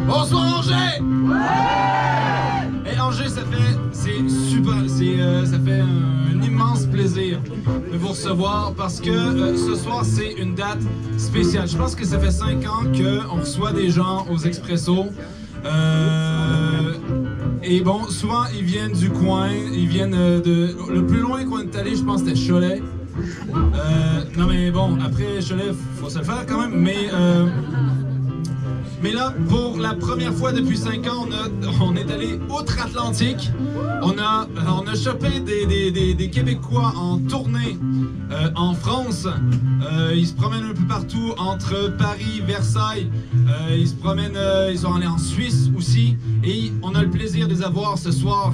Bonsoir Angers! Ouais! Et Angers, ça fait un immense plaisir de vous recevoir parce que ce soir, c'est une date spéciale. Je pense que ça fait 5 ans qu'on reçoit des gens aux Expressos. Et bon, souvent, ils viennent du coin, ils viennent le plus loin qu'on est allé, je pense, c'était Cholet. Non mais bon, après Cholet, faut se le faire quand même, mais là, pour la première fois depuis 5 ans, on est allé outre-Atlantique. On a chopé des Québécois en tournée en France. Ils se promènent un peu partout entre Paris, Versailles. Ils se promènent, ils sont allés en Suisse aussi. Et on a le plaisir de les avoir ce soir.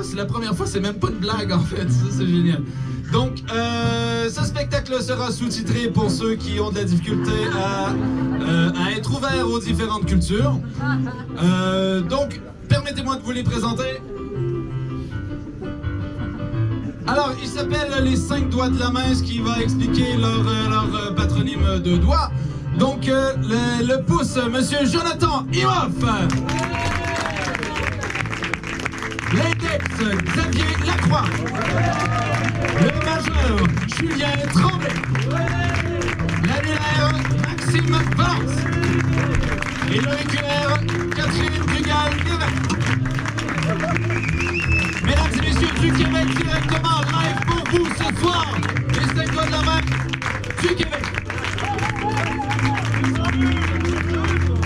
C'est la première fois, c'est même pas une blague en fait. Ça, c'est génial. Donc, ce spectacle sera sous-titré pour ceux qui ont de la difficulté à être ouverts aux différentes cultures. Donc, permettez-moi de vous les présenter. Alors, ils s'appellent les 5 doigts de la main, ce qui va expliquer leur patronyme de doigts. Donc, le pouce, monsieur Jonathan Imhoff. L'index, Xavier Lacroix. Le majeur, Julien Tremblay. L'annulaire, Maxime Valence. Et l'auriculaire, Catherine Dugal-Guéret. Mesdames et messieurs du Québec, directement live pour vous ce soir, les 5 doigts de la main du Québec.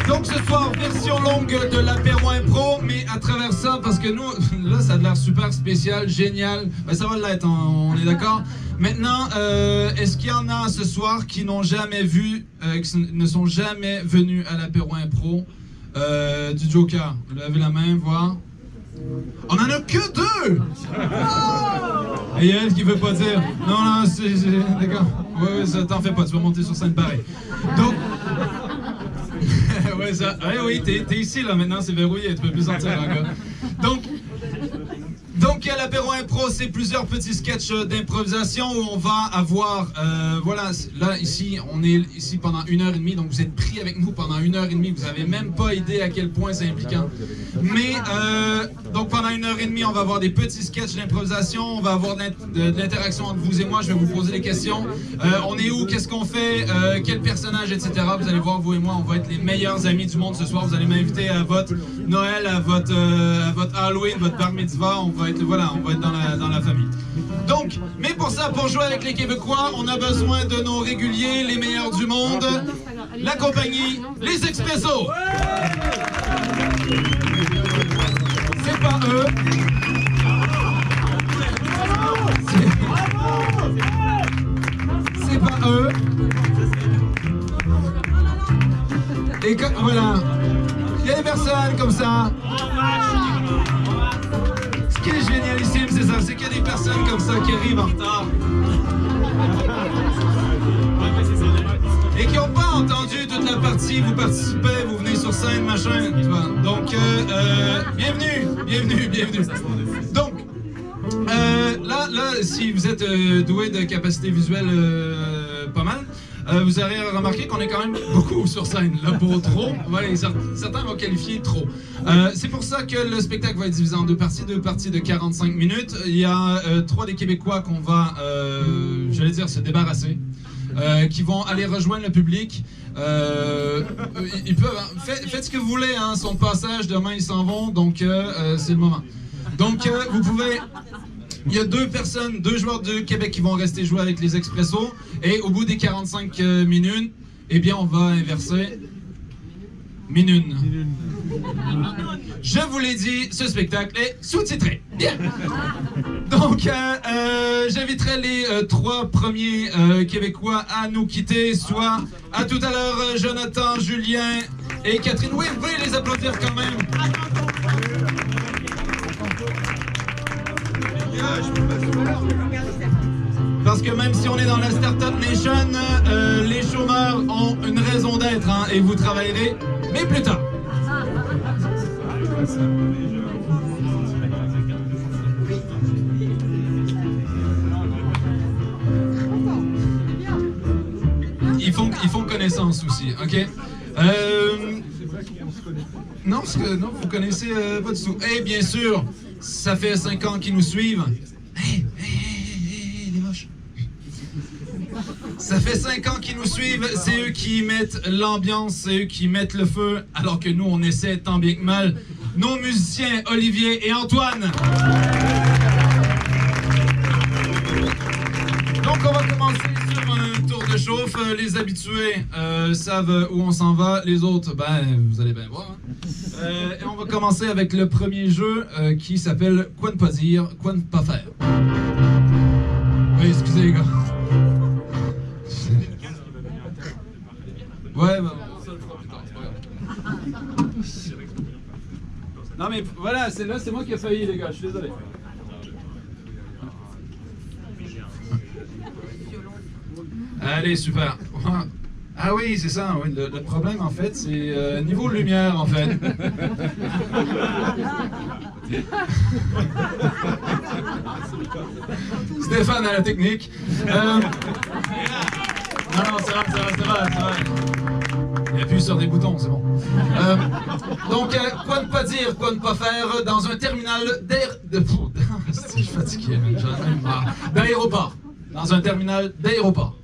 Donc ce soir, version longue de l'apéro impro, mais à travers ça, parce que nous, là, ça a l'air super spécial, génial, ben, ça va l'être, on est d'accord? Maintenant, est-ce qu'il y en a ce soir qui n'ont jamais vu, qui ne sont jamais venus à l'apéro impro du Joker? Levez la main, voir. On en a que 2! Et elle qui veut pas dire. Non, c'est d'accord. Ouais, ça t'en fais pas, tu vas monter sur scène pareil. Donc. Ouais, ça. Ouais, oui, t'es ici là maintenant, c'est verrouillé, tu peux plus sortir encore. Donc à l'apéro impro, c'est plusieurs petits sketchs d'improvisation où on va avoir, voilà, là ici, on est ici pendant 1h30, donc vous êtes pris avec nous pendant 1h30, vous avez même pas idée à quel point c'est impliquant. Mais, donc pendant 1h30, on va avoir des petits sketchs d'improvisation, on va avoir de l'interaction entre vous et moi, je vais vous poser des questions. On est où, qu'est-ce qu'on fait, quel personnage, etc. Vous allez voir, vous et moi, on va être les meilleurs amis du monde ce soir, vous allez m'inviter à votre Noël, à votre Halloween, votre bar mitzvah, on va être dans la famille. Donc, mais pour ça, pour jouer avec les Québécois, on a besoin de nos réguliers, les meilleurs du monde, la compagnie, les Expressos. C'est pas eux. C'est pas eux. Et voilà. Il y a des personnes comme ça. Ce qui est génialissime, c'est ça, c'est qu'il y a des personnes comme ça qui arrivent en retard et qui n'ont pas entendu toute la partie, vous participez, vous venez sur scène, machin, tu vois. Donc, bienvenue. Donc, là, si vous êtes doué de capacité visuelle pas mal, vous aurez remarqué qu'on est quand même beaucoup sur scène, là, pour trop. Ouais, certains vont qualifier trop. C'est pour ça que le spectacle va être divisé en deux parties de 45 minutes. Il y a 3 des Québécois qu'on va, j'allais dire, se débarrasser. qui vont aller rejoindre le public. Ils peuvent, faites ce que vous voulez, hein, son passage, demain ils s'en vont, donc c'est le moment. Donc vous pouvez... Il y a deux joueurs de Québec qui vont rester jouer avec les Expressos, et au bout des 45 minutes, eh bien on va inverser. Minune. Je vous l'ai dit, ce spectacle est sous-titré. Bien. Donc, j'inviterai les 3 premiers Québécois à nous quitter, soit à tout à l'heure Jonathan, Julien et Catherine. Oui, vous pouvez les applaudir quand même. Parce que même si on est dans la Startup Nation, les chômeurs ont une raison d'être, hein, et vous travaillerez, mais plus tard. Ils font connaissance aussi, ok? Non, vous connaissez pas du tout. Et bien sûr, ça fait 5 ans qu'ils nous suivent. Hey, les moches. Ça fait 5 ans qu'ils nous suivent, c'est eux qui mettent l'ambiance, c'est eux qui mettent le feu, alors que nous, on essaie tant bien que mal. Nos musiciens, Olivier et Antoine. Donc, on va commencer sur un tour de chauffe. Les habitués savent où on s'en va, les autres, ben, vous allez bien voir. Et on va commencer avec le premier jeu qui s'appelle Quoi ne pas dire, quoi ne pas faire. Oui, excusez les gars. Ouais, bah, ça le fera plus tard, c'est pas grave. Non mais voilà, c'est moi qui ai failli les gars, je suis désolé. Allez, super. Ah oui, c'est ça, oui. Le problème en fait, c'est niveau lumière en fait. Stéphane à la technique. Non, c'est vrai. Il appuie sur des boutons, c'est bon. Donc, quoi ne pas dire, quoi ne pas faire dans un terminal je suis fatigué, j'en ai même marre. D'aéroport. Dans un terminal d'aéroport.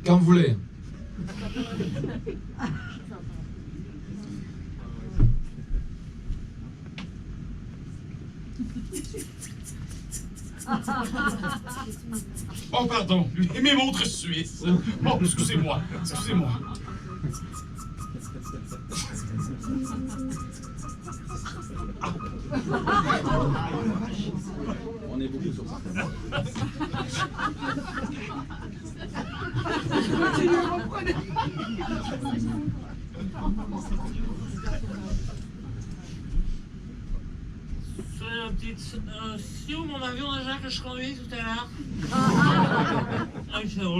Quand vous voulez. Oh pardon, mes montres suisses. Oh, excusez-moi. On est beaucoup sur ça. C'est où mon avion déjà que je conduis tout à l'heure?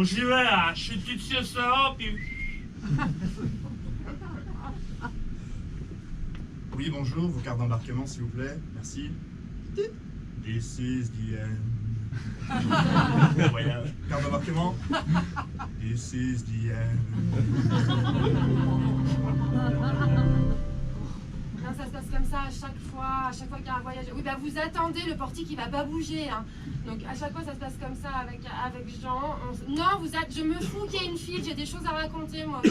J'y vais là, je suis tout sur ça, puis... Oui, bonjour, vos cartes d'embarquement s'il vous plaît, merci. This is the end. Voyage. Carte d'embarquement. This is the end. Non, ça se passe comme ça à chaque fois qu'il y a un voyage. Oui, bah vous attendez le portique, il va pas bouger. Hein. Donc à chaque fois, ça se passe comme ça avec Jean. Non, je me fous qu'il y ait une file, j'ai des choses à raconter, moi.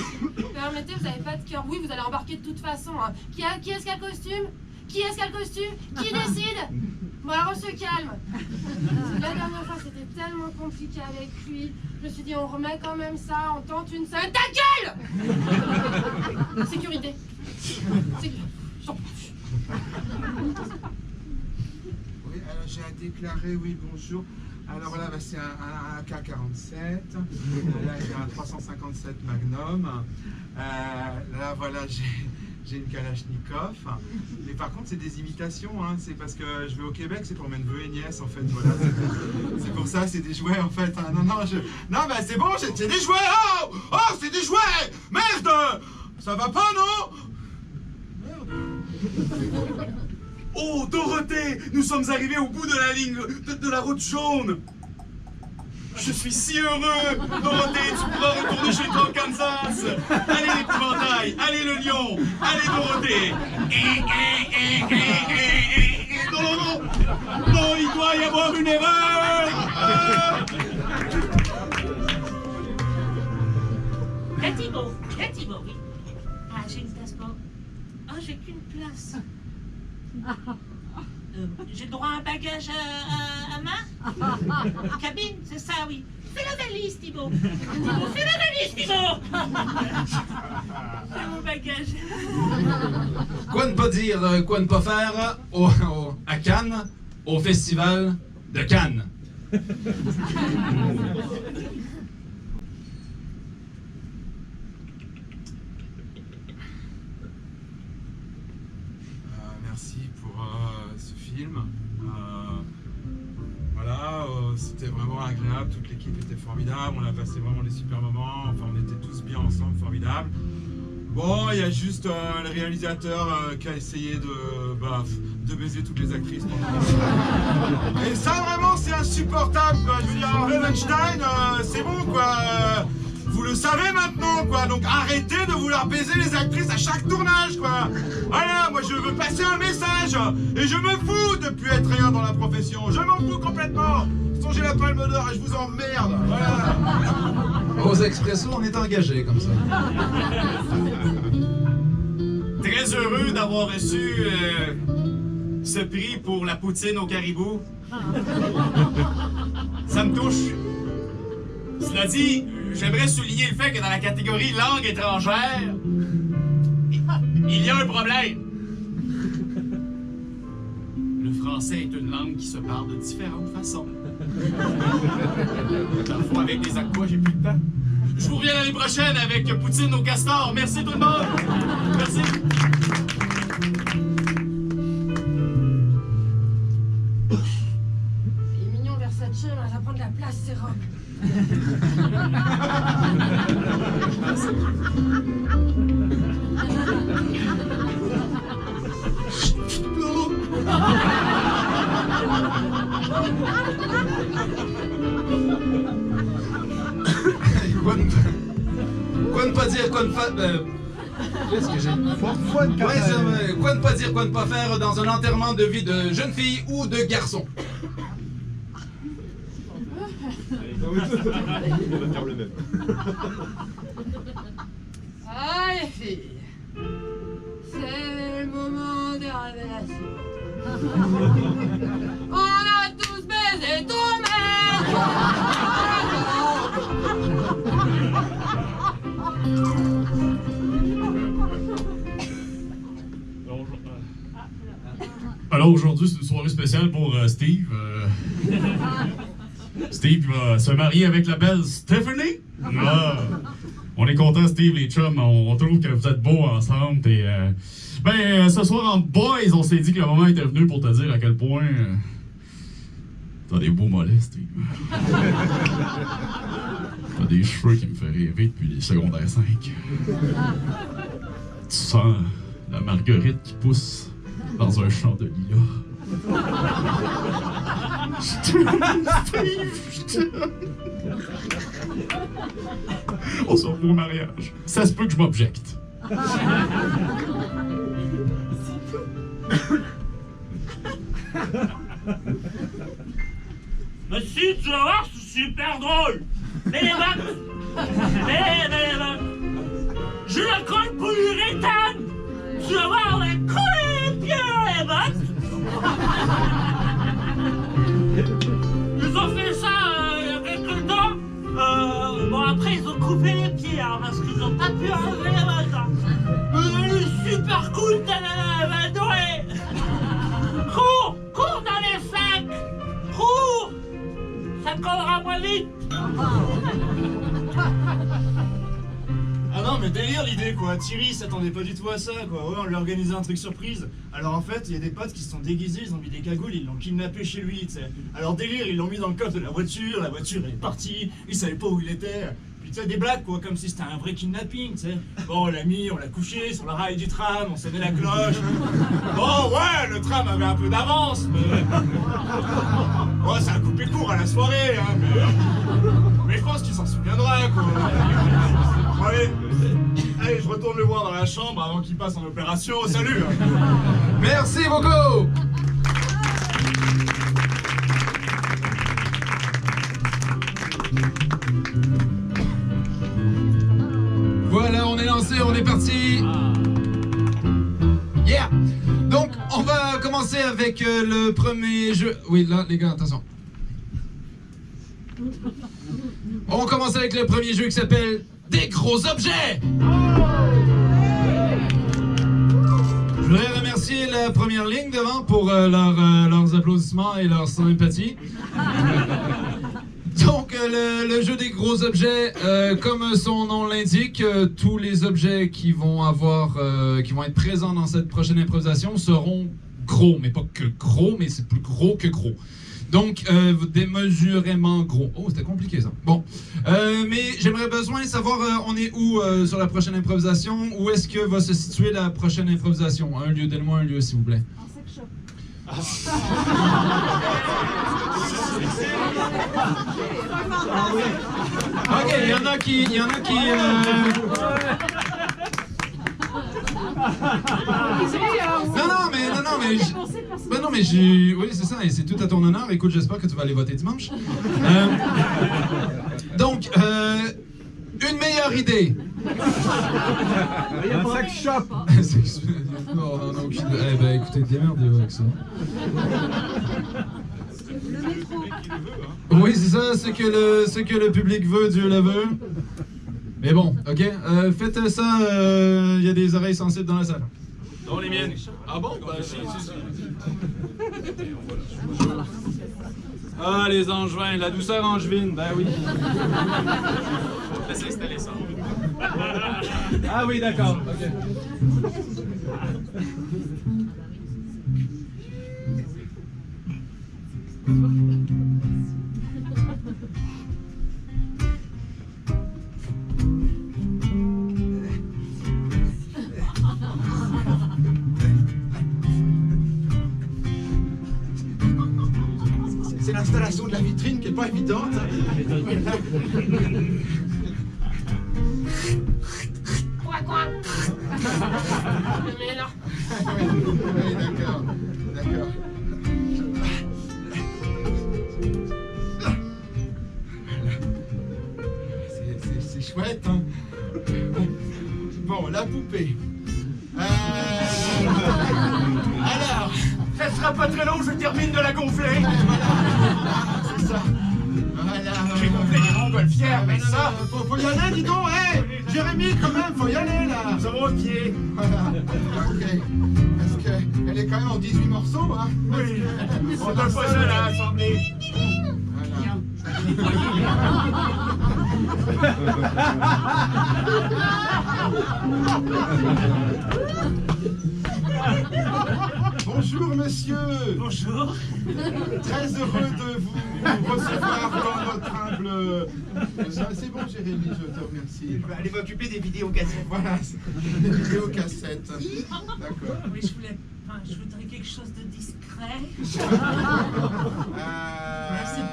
Permettez, vous n'avez pas de cœur. Oui, vous allez embarquer de toute façon. Hein. Qui est-ce qui a le costume? Qui décide? Bon, alors on se calme. La dernière fois, c'était tellement compliqué avec lui. Je me suis dit, on remet quand même ça, on tente une scène. Ta gueule! Sécurité. Oui, alors j'ai à déclarer, oui, bonjour. Alors là, bah, c'est un AK-47. Là, j'ai un 357 Magnum. Là, voilà, j'ai une Kalachnikov. Mais par contre, c'est des imitations. Hein. C'est parce que je vais au Québec, c'est pour mes neveux et nièces, en fait. Voilà. C'est pour ça, c'est des jouets, en fait. Hein. Non, bah c'est bon, c'est des jouets. Oh, c'est des jouets. Merde. Ça va pas, non? Oh, Dorothée, nous sommes arrivés au bout de la ligne de la route jaune. Je suis si heureux. Dorothée, tu pourras retourner chez toi en Kansas. Allez l'épouvantail, allez le lion, allez Dorothée. Non, il doit y avoir une erreur. Thibaut, oui. Ah, j'ai une passeport. Ah, j'ai qu'une place. J'ai droit à un bagage à main? Cabine, c'est ça, oui. Fais la valise, Thibaut. Thibaut, fais la valise, Thibaut. Fais mon bagage. Quoi ne pas dire, quoi ne pas faire à Cannes, au festival de Cannes. Merci pour ce film. Voilà, c'était vraiment agréable, toute l'équipe était formidable, on a passé vraiment des super moments, enfin on était tous bien ensemble, formidable. Bon, il y a juste le réalisateur qui a essayé de baiser toutes les actrices pendant Et ça vraiment c'est insupportable quoi, je veux dire, Harvey Weinstein, c'est bon quoi, vous le savez maintenant quoi, donc arrêtez de vouloir baiser les actrices à chaque tournage quoi. Voilà, moi je veux passer un message, et je me fous de plus être rien dans la profession, je m'en fous complètement. J'ai la palme d'or et je vous emmerde, voilà. Aux Expresso, on est engagé comme ça. Très heureux d'avoir reçu ce prix pour la poutine au caribou. Ça me touche. Cela dit, j'aimerais souligner le fait que dans la catégorie langue étrangère, il y a un problème. Le français est une langue qui se parle de différentes façons. Parfois avec des aquas, j'ai plus de temps. Je vous reviens l'année prochaine avec poutine au castor. Merci tout le monde. Merci. Il est mignon Versace, mais ça prend de la place ces robes. Quoi ne pas dire, quoi ne pas... Qu'est-ce que j'ai? Ouais, quoi ne pas dire, quoi ne pas faire dans un enterrement de vie de jeune fille ou de garçon? On va faire le même. Ah les filles, c'est le moment des révélations. On a tous baisé ton mère. Alors aujourd'hui, c'est une soirée spéciale pour Steve. Steve va se marier avec la belle Stephanie. Ah, on est content, Steve, les chums. On trouve que vous êtes beaux ensemble. Et, ce soir, en boys, on s'est dit que le moment était venu pour te dire à quel point t'as des beaux mollets, Steve. T'as des cheveux qui me font rêver depuis les secondaires 5. Tu sens la marguerite qui pousse dans un champ de lilas. On se revoit au mariage. Ça se peut que je m'objecte. Monsieur, tu vas voir, c'est super drôle. Mais les vagues, je la colle pour l'uréthane. Tu vas voir, on a collé les pieds dans les vagues. Ils ont fait ça il y a quelques temps. Bon, après, ils ont coupé les pieds, hein, parce qu'ils ont pas pu enlever les vagues. Elle est super cool, ta nana, elle va adorer. Cours dans les sacs. Cours. Ça collera moins vite. Ah non mais délire l'idée quoi, Thierry s'attendait pas du tout à ça quoi, ouais on lui a organisé un truc surprise. Alors en fait il y a des potes qui se sont déguisés, ils ont mis des cagoules, ils l'ont kidnappé chez lui tu sais. Alors délire, ils l'ont mis dans le coffre de la voiture elle est partie, il savait pas où il était. Puis tu sais des blagues quoi, comme si c'était un vrai kidnapping tu sais. Bon on l'a mis, on l'a couché sur le rail du tram, on sonnait la cloche. Bon ouais le tram avait un peu d'avance mais... Ouais ça a coupé court à la soirée hein mais je pense qu'il s'en souviendra quoi. Bon, allez, je retourne le voir dans la chambre avant qu'il passe en opération. Salut! Merci beaucoup! Voilà, on est lancé, on est parti. Yeah. Donc, on va commencer avec le premier jeu. Oui, là, les gars, attention. On commence avec le premier jeu qui s'appelle Des gros objets. Je voudrais remercier la première ligne devant pour leurs applaudissements et leur sympathie. Donc, le jeu des gros objets, comme son nom l'indique, tous les objets qui vont être présents dans cette prochaine improvisation seront gros, mais pas que gros, mais c'est plus gros que gros. Donc, démesurément gros. Oh, c'était compliqué ça. Bon, mais j'aimerais besoin de savoir, on est où sur la prochaine improvisation? Où est-ce que va se situer la prochaine improvisation? Un lieu, donne-moi un lieu, s'il vous plaît. En sex shop. Ok, il y en a qui. Non, mais j'ai. Oui, c'est ça, et c'est tout à ton honneur. Écoute, j'espère que tu vas aller voter dimanche. Donc, une meilleure idée. Un sex shop. Non, on a aucune. Eh ben, écoutez, démerdez-vous avec ça. Le métro. Oui, c'est ça, ce que le public veut, Dieu le veut. Mais bon, ok, faites ça, il y a des oreilles sensibles dans la salle. Dans les miennes. Ah bon? Bah si. Ah, les angevins, la douceur angevine, ben oui. Laisse installer ça. Ah oui, d'accord, ok. C'est l'installation de la vitrine qui est pas évidente. Quoi Mais là. Oui, d'accord. C'est chouette, hein. Bon, la poupée. Alors, Ça sera pas très long, je termine de la gonfler. c'est ça. Voilà. J'ai gonflé des montgolfières, mais ça, Faut y aller, dis donc, hé Jérémy, quand même, faut y aller, là. ça va au pied. Voilà. Ok. Parce qu'elle est quand même en 18 morceaux, hein. Oui, on donne pas ça à l'assemblée. Voilà. Bonjour, monsieur. Bonjour. Très heureux de vous recevoir dans notre humble... C'est bon, Jérémy, je te remercie. Je vais aller m'occuper des vidéocassettes. Voilà, des vidéocassettes. D'accord. Oui, je voudrais quelque chose de discret. C'est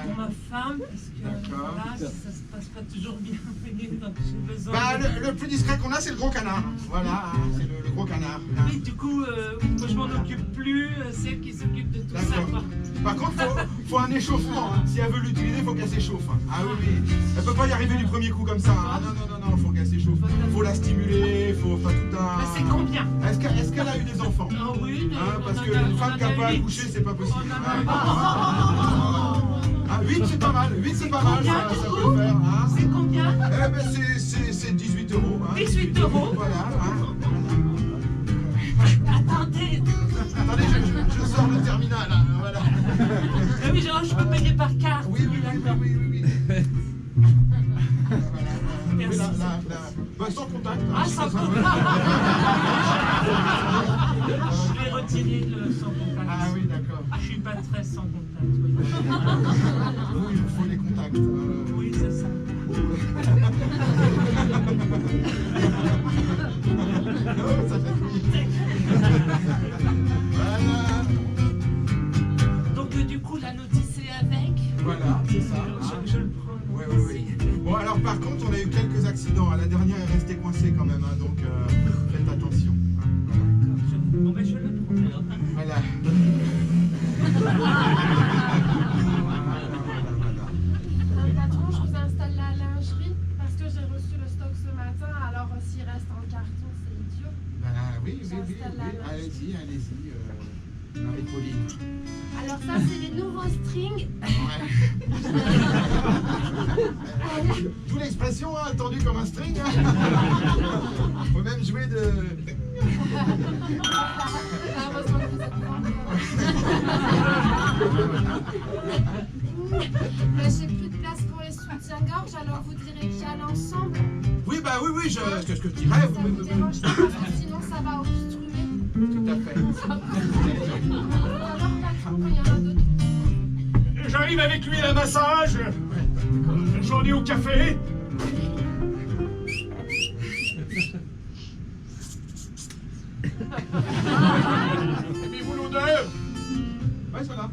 pour ma femme, parce que D'accord. voilà, ça se passe pas toujours bien. Donc j'ai besoin. Bah, le plus discret qu'on a, c'est le gros canard. Voilà, c'est le gros canard. Oui, du coup, moi je m'en occupe plus, c'est elle qui s'occupe de tout ça. D'accord. Quoi. Par contre, faut un échauffement. Hein. Si elle veut l'utiliser, il faut qu'elle s'échauffe. Hein. Ah oui, oui. Elle peut pas y arriver du premier coup comme ça. Hein. Non, faut qu'elle s'échauffe. Faut la stimuler, faut tout un... Mais c'est combien? Est-ce qu'elle a eu des enfants? Ah oui, Hein, parce qu'une femme qui n'a pas accouché, c'est pas possible. Ah, 8 c'est pas mal, 8 c'est pas mal, Combien, ça du peut coup le faire. Hein. C'est combien? Eh ben c'est 18 €. Hein. 18 €. Voilà. Hein. Attendez. Attendez, je sors le terminal. Hein. Voilà. Ah oui, genre, je peux payer par carte. Oui. Merci. Bah, sans contact. Hein, Ah, je sans sais pas. contact. Je vais retirer le sans contact. Ah oui, d'accord. Je suis pas très sans contact. Oui, Oui, il faut les contacts. oui c'est ça. Oh, ça fait oui. Voilà. Donc, du coup, la notice est avec. Voilà, c'est ça. Je le prends. Oui. Bon, alors par contre, on a eu quelques accidents. La dernière est restée coincée quand même, hein, donc faites attention. Hein, voilà. Bon, ben, je le prends alors. Voilà. Patron, je vous installe la lingerie parce que j'ai reçu le stock ce matin oui, J'installe la loge. allez-y, Marie-Pauline. Alors ça, c'est les nouveaux strings. Ouais. D'où l'expression, hein, tendu comme un string. Hein. Faut même jouer de... Heureusement que vous êtes là, j'ai plus de place pour les soutiens-gorge, alors vous direz qu'il y a l'ensemble. Oui, bah oui, ce que je dirais... Ça vous dérange pas, parce que sinon ça va obstruer. Tout à fait. Alors, patron, il y en a d'autres. J'arrive avec lui à la massage. J'en ai au café. Et vous l'odeur? Ouais, ça va. Là,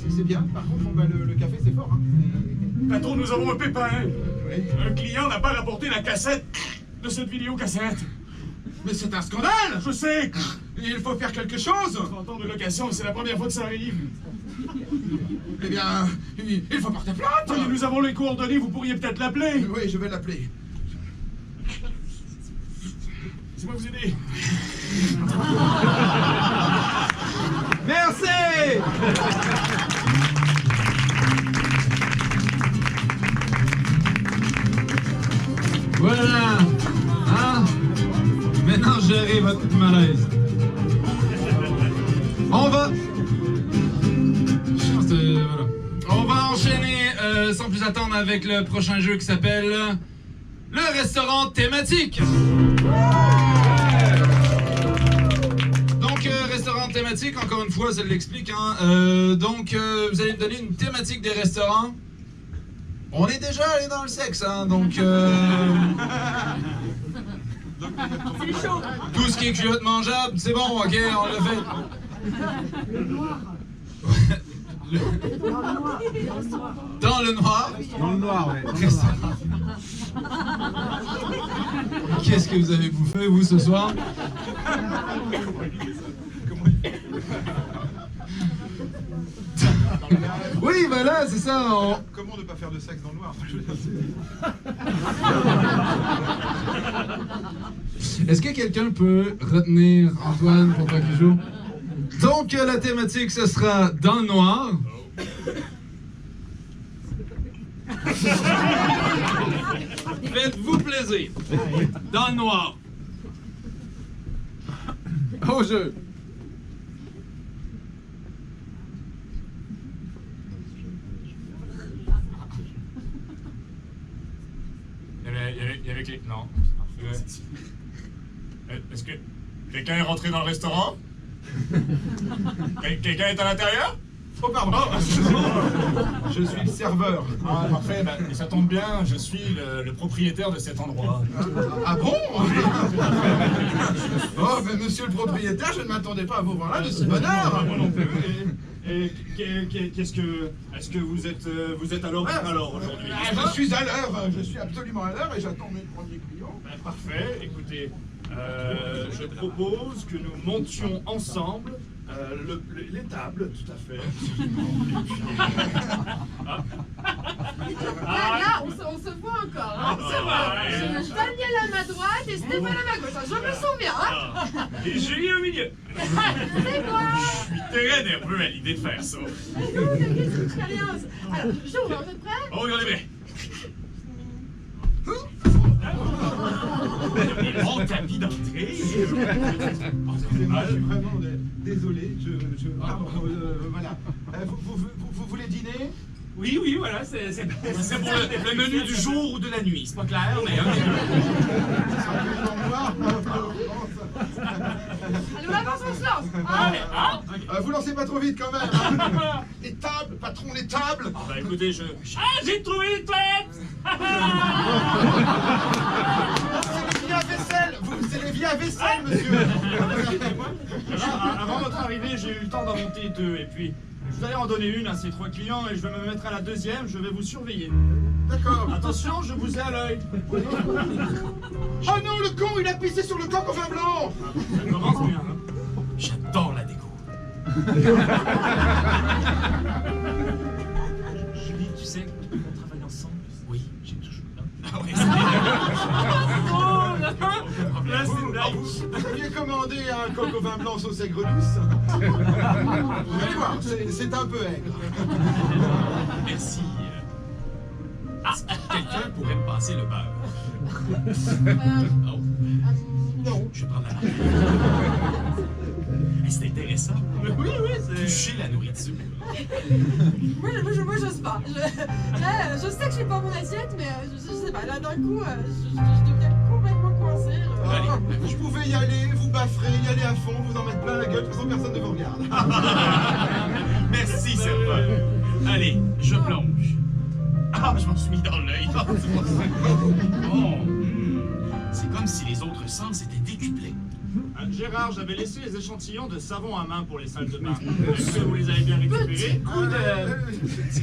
c'est bien. Par contre, bon, bah, le café, c'est fort. Hein. Patron, nous avons un pépin. Oui. Un client n'a pas rapporté la cassette de cette vidéocassette. Mais c'est un scandale. Je sais. Il faut faire quelque chose. 30 ans de location, c'est la première fois que ça arrive. Eh bien, il faut porter plainte. Attendez, nous avons les coordonnées, vous pourriez peut-être l'appeler. Oui, je vais l'appeler. Laissez-moi vous aider. Merci. Voilà. Hein? Maintenant, j'arrive à tout malaise. On va... Voilà. On va enchaîner sans plus attendre avec le prochain jeu qui s'appelle le restaurant thématique. Donc restaurant thématique, encore une fois, ça l'explique. Hein. Vous allez me donner une thématique des restaurants. On est déjà allé dans le sexe, hein, donc... C'est chaud. Tout ce qui est culotte mangeable, c'est bon, ok, on l'a fait. Dans le noir. Dans le noir, ouais. Qu'est-ce que vous avez bouffé, vous, ce soir? Oui, voilà, c'est ça. Comment ne pas faire de sexe dans le noir? Est-ce que quelqu'un peut retenir Antoine pour pas qu'il joue? Donc, la thématique, ce sera dans le noir. Faites-vous plaisir. Dans le noir. Au jeu. Il y avait qui? Non. Est-ce que quelqu'un est rentré dans le restaurant? Quelqu'un est à l'intérieur? Oh, pardon. Je suis le serveur. Ah, parfait, bah, ça tombe bien, je suis le propriétaire de cet endroit. Ah bon? Oh, mais monsieur le propriétaire, je ne m'attendais pas à vous voir là de si bonne heure. Moi non plus. Et qu'est-ce que... Est-ce que vous êtes à l'horaire alors aujourd'hui? Ah, je suis à l'heure, je suis absolument à l'heure et j'attends mes premiers clients. Ben, parfait, écoutez, je propose que nous montions ensemble les tables, tout à fait. Là, on se voit encore. Hein. C'est vrai. J'ai Daniel à ma droite et Stéphane à ma gauche. Je me souviens. Hein. Et Julie au milieu. C'est quoi? Je suis très nerveux à l'idée de faire ça. Mais non, t'as quelle expérience? Alors, j'ouvre, vous êtes prêts? Oh, regardez bien. Bon tapis d'entrée. Je suis vraiment désolé. Voilà. Vous voulez dîner? Oui, voilà, c'est pour le menu du jour ou de la nuit, c'est pas clair, mais... Allez, on avance, on se lance. Vous lancez pas trop vite quand même. Hein. Les tables, patron, les tables. Bah écoutez, J'ai trouvé les toilettes. C'est les vies à vaisselle, monsieur. Avant votre arrivée, j'ai eu le temps d'en monter 2, et puis je vous allez en donner une à ces 3 clients, et je vais me mettre à la 2e, je vais vous surveiller. D'accord. Attention, je vous ai à l'œil. Oh non, le con, il a pissé sur le coq au vin blanc. Ça commence bien, hein. J'adore la déco. Julie, tu sais, on travaille ensemble? Oui, j'ai toujours... Ah oui, c'est... Là, c'est une blague. Je lui ai commandé un coq au vin blanc sauce aigre douce. Vous allez voir, c'est un peu aigre. Merci. Quelqu'un pourrait me passer le beurre. Oh, Non. je vais prendre la main. C'est intéressant. Oui, c'est... Toucher la nourriture. Moi, j'ose pas. Là, je sais que je fais pas mon assiette, mais je sais pas. Là, d'un coup, je deviens complètement coincée. Je pouvais y aller, vous bafferez, y aller à fond, vous en mettre plein la gueule, de toute façon personne ne vous regarde. Merci, serveur. Allez, je plonge. Ah, je m'en suis mis dans l'œil. Oh, c'est comme si les autres sens étaient décuplés. Gérard, j'avais laissé les échantillons de savon à main pour les salles de bain. Est-ce que vous les avez bien récupérés?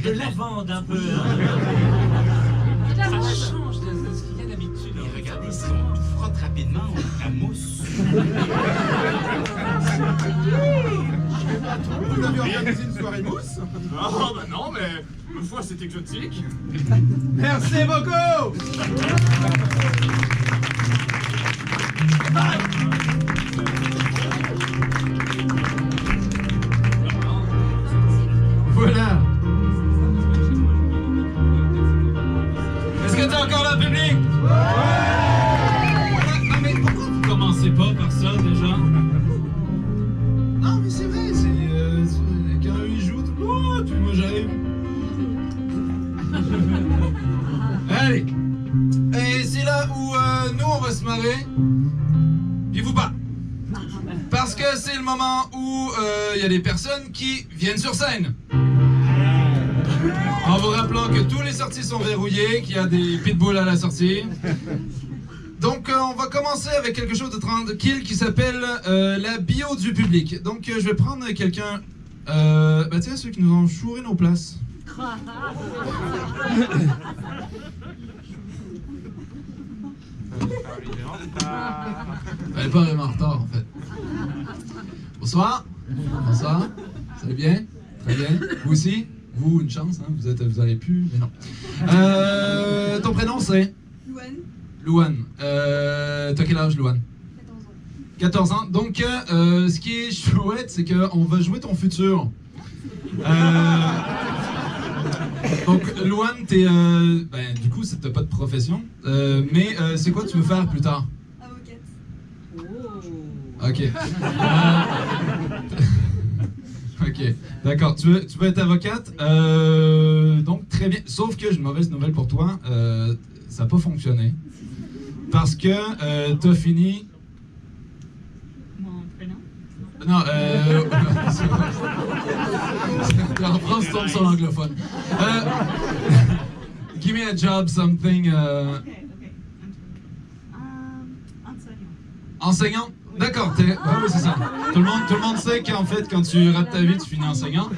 de lavande un peu. Hein. Ça change de ce qu'il y a d'habitude. Et regardez, si on frotte rapidement, on a la mousse. Vous avez organisé une soirée mousse? Ah, bah non, mais une fois c'est exotique. Merci beaucoup! Voilà. Est-ce que t'es encore là, public? Ouais! Non, mais pourquoi vous commencez pas par ça, déjà? Non, mais c'est vrai, quand il joue, oh, puis moi j'arrive. Allez! Et c'est là où nous, on va se marrer. Puis vous pas. Parce que c'est le moment où il y a des personnes qui viennent sur scène. En vous rappelant que tous les sorties sont verrouillées, qu'il y a des pitbulls à la sortie. Donc on va commencer avec quelque chose de tranquille qui s'appelle la bio du public. Donc je vais prendre quelqu'un, bah tiens, ceux qui nous ont chouré nos places. Elle est pas vraiment en retard en fait. Bonsoir. Bonsoir. Ça va bien? Très bien. Vous aussi? Vous, une chance, hein? Vous avez pu, mais non. Ton prénom c'est? Louane, Louane. T'as quel âge, Louane? 14 ans. 14 ans. Donc, ce qui est chouette, c'est qu'on va jouer ton futur. Donc, Louane, t'es. Du coup, t'as pas de profession. Mais c'est quoi tu veux faire plus tard? Avocate. Ok. Ok, d'accord. Tu veux être avocate? Donc, très bien. Sauf que j'ai une mauvaise nouvelle pour toi. Ça n'a pas fonctionné. Parce que t'as fini. Mon prénom? Non, en France, tombe sur l'anglophone. Give me a job, something. Ok. Enseignant. Enseignant? D'accord, oui, c'est ça. Tout le monde sait qu'en fait, quand tu rates ta vie, tu finis enseignant.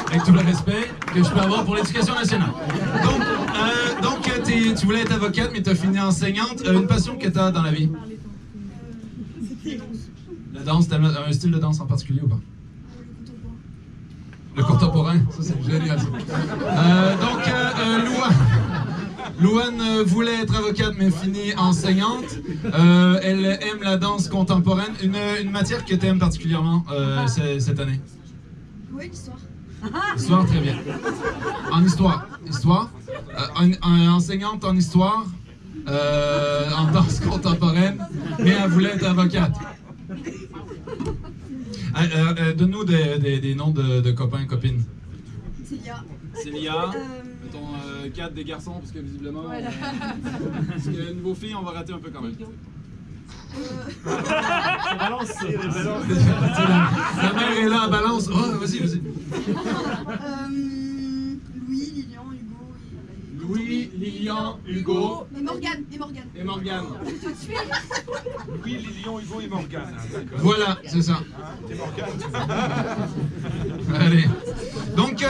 Avec tout le respect que je peux avoir pour l'éducation nationale. Donc tu voulais être avocate, mais tu as fini enseignante. Une passion que tu as dans la vie? La danse, t'as un style de danse en particulier ou pas? Le contemporain, ça c'est génial ça. Louane voulait être avocate mais finit enseignante. Elle aime la danse contemporaine. Une matière que tu aimes particulièrement cette année? Oui, l'histoire. Histoire, très bien. En histoire? Histoire? Enseignante en histoire, en danse contemporaine, mais elle voulait être avocate. Donne-nous des noms de copains, copines. Célia. Célia, mettons 4 des garçons, parce que visiblement, Voilà. parce que niveau filles, on va rater un peu quand même. Balance. La mère est là, balance. Oh, vas-y. Louis, Lilian, Hugo. Louis, Lilian, Hugo Et Morgane. et Morgane. Oui, Lilian, Hugo et Morgane. Voilà, c'est ça. T'es Morgane. Allez. Donc,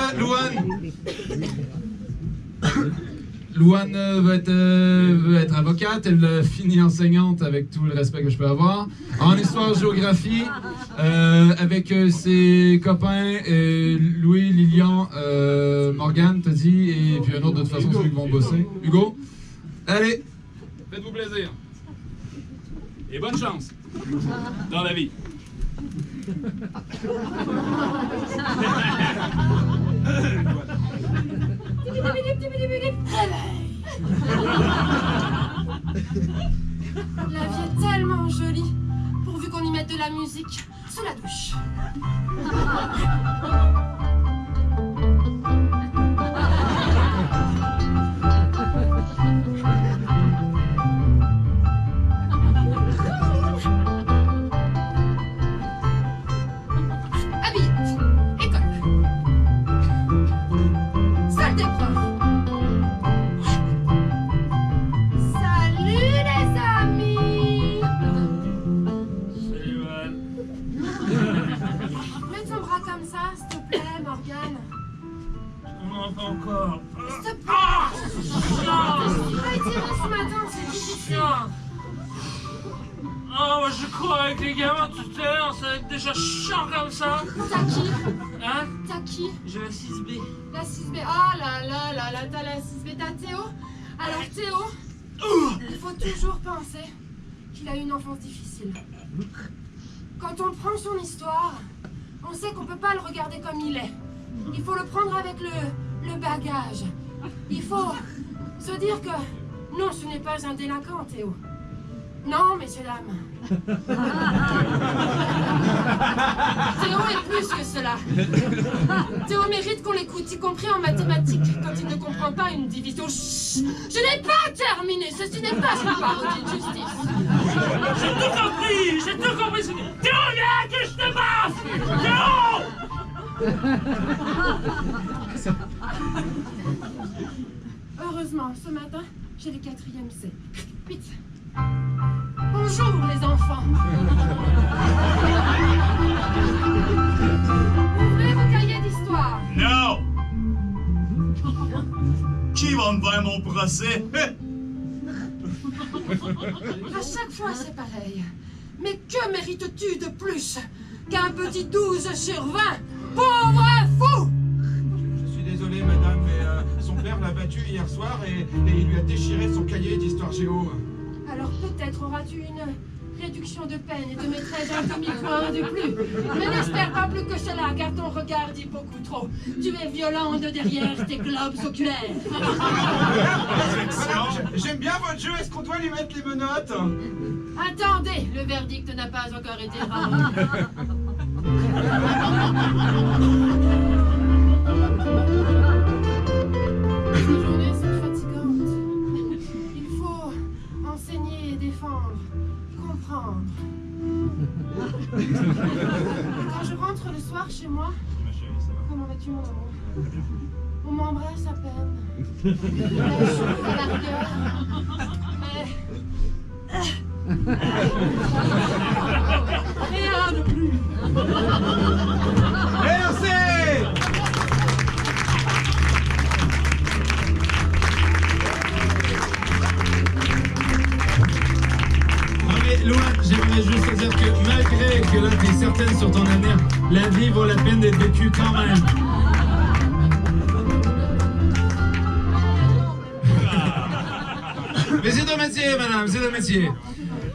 Louane veut être avocate, elle finit enseignante avec tout le respect que je peux avoir. En histoire-géographie, avec ses copains, Louis, Lilian, Morgane, t'as dit, et puis un autre de toute façon, celui qui vont bosser. Hugo? Allez, faites-vous plaisir. Et bonne chance dans la vie. La vie est tellement jolie, pourvu qu'on y mette de la musique sous la douche. Habillette, école, salle d'épreuve. Salut les amis! Salut, Val. Mets ton bras comme ça, s'il te plaît, Morgane. On en fait encore. S'il te plaît. Ah! Pas étiré ce matin, c'est difficile. Chiant. Oh, moi je cours avec les gamins tout à l'heure, ça va être déjà chiant comme ça. T'as qui? Hein? T'as qui? J'ai la 6B. La 6B. Oh là là là là, t'as la 6B. T'as Théo? Alors Théo, il faut toujours penser qu'il a eu une enfance difficile. Quand on prend son histoire, on sait qu'on peut pas le regarder comme il est. Il faut le prendre avec le bagage. Il faut se dire que non, ce n'est pas un délinquant, Théo. Non, messieurs, dames. Théo est plus que cela. Théo mérite qu'on l'écoute, y compris en mathématiques, quand il ne comprend pas une division. Chut, je n'ai pas terminé. Ceci n'est pas une parodie de justice. J'ai tout compris, j'ai tout compris. Théo, viens que je te baffe. Théo! Heureusement, ce matin, j'ai les 4e C. Vite. Bonjour, les enfants. Ouvrez vos cahiers d'histoire. Non! Qui va me faire mon procès? À chaque fois, c'est pareil. Mais que mérites-tu de plus qu'un petit 12 sur 20? Pauvre fou! Je suis désolé, madame, mais son père l'a battu hier soir et il lui a déchiré son cahier d'histoire géo. Alors peut-être auras-tu une réduction de peine et te mettrai un demi-point de plus. Mais n'espère pas plus que cela, car ton regard dit beaucoup trop. Tu es violent de derrière tes globes oculaires. J'aime bien votre jeu, est-ce qu'on doit lui mettre les menottes? Attendez, le verdict n'a pas encore été rendu. Ces journées sont fatigantes. Il faut enseigner et défendre, comprendre. Quand je rentre le soir chez moi, comment vas-tu, mon amour? On m'embrasse à peine. La joue à la rigueur. Mais rien de plus. Merci! Non mais Loin, j'aimerais juste te dire que malgré que là t'es certaine sur ton avenir, la vie vaut la peine d'être vécue quand même. Mais c'est un métier, madame, c'est un métier.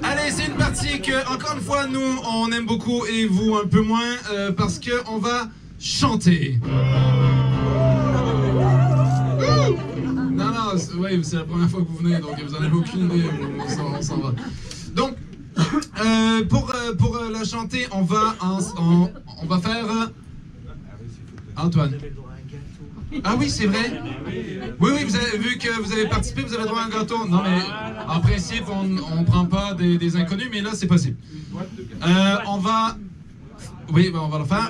Allez, c'est une partie que, encore une fois, nous, on aime beaucoup et vous un peu moins, parce qu'on va chanter. Non, non, oui, c'est la première fois que vous venez, donc vous n'en avez aucune idée, on s'en va. Donc, pour la chanter, on va faire... Antoine. Ah oui, c'est vrai. Oui, oui, vous avez vu que vous avez participé, vous avez droit à un gâteau. Non, mais en principe, on prend pas des inconnus, mais là, c'est possible. On va... Oui, ben, on va le faire.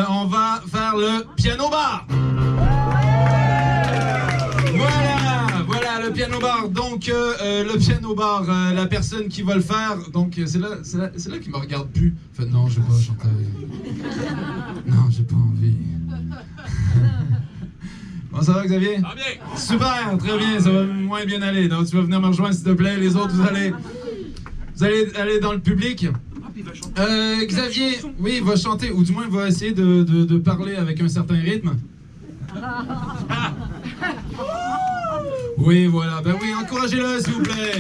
On va faire le piano bar. Voilà, le piano bar. Donc, le piano bar, la personne qui va le faire, donc c'est là qui me regarde plus. Fait, non, je vais pas chanter. Non, j'ai pas envie. Bon, ça va, Xavier? Ah bien! Super, très bien, ça va moins bien aller. Donc, tu vas venir me rejoindre, s'il te plaît. Les autres, vous allez aller dans le public. Xavier, oui, il va chanter, ou du moins, il va essayer de parler avec un certain rythme. Oui, voilà. Ben oui, encouragez-le, s'il vous plaît.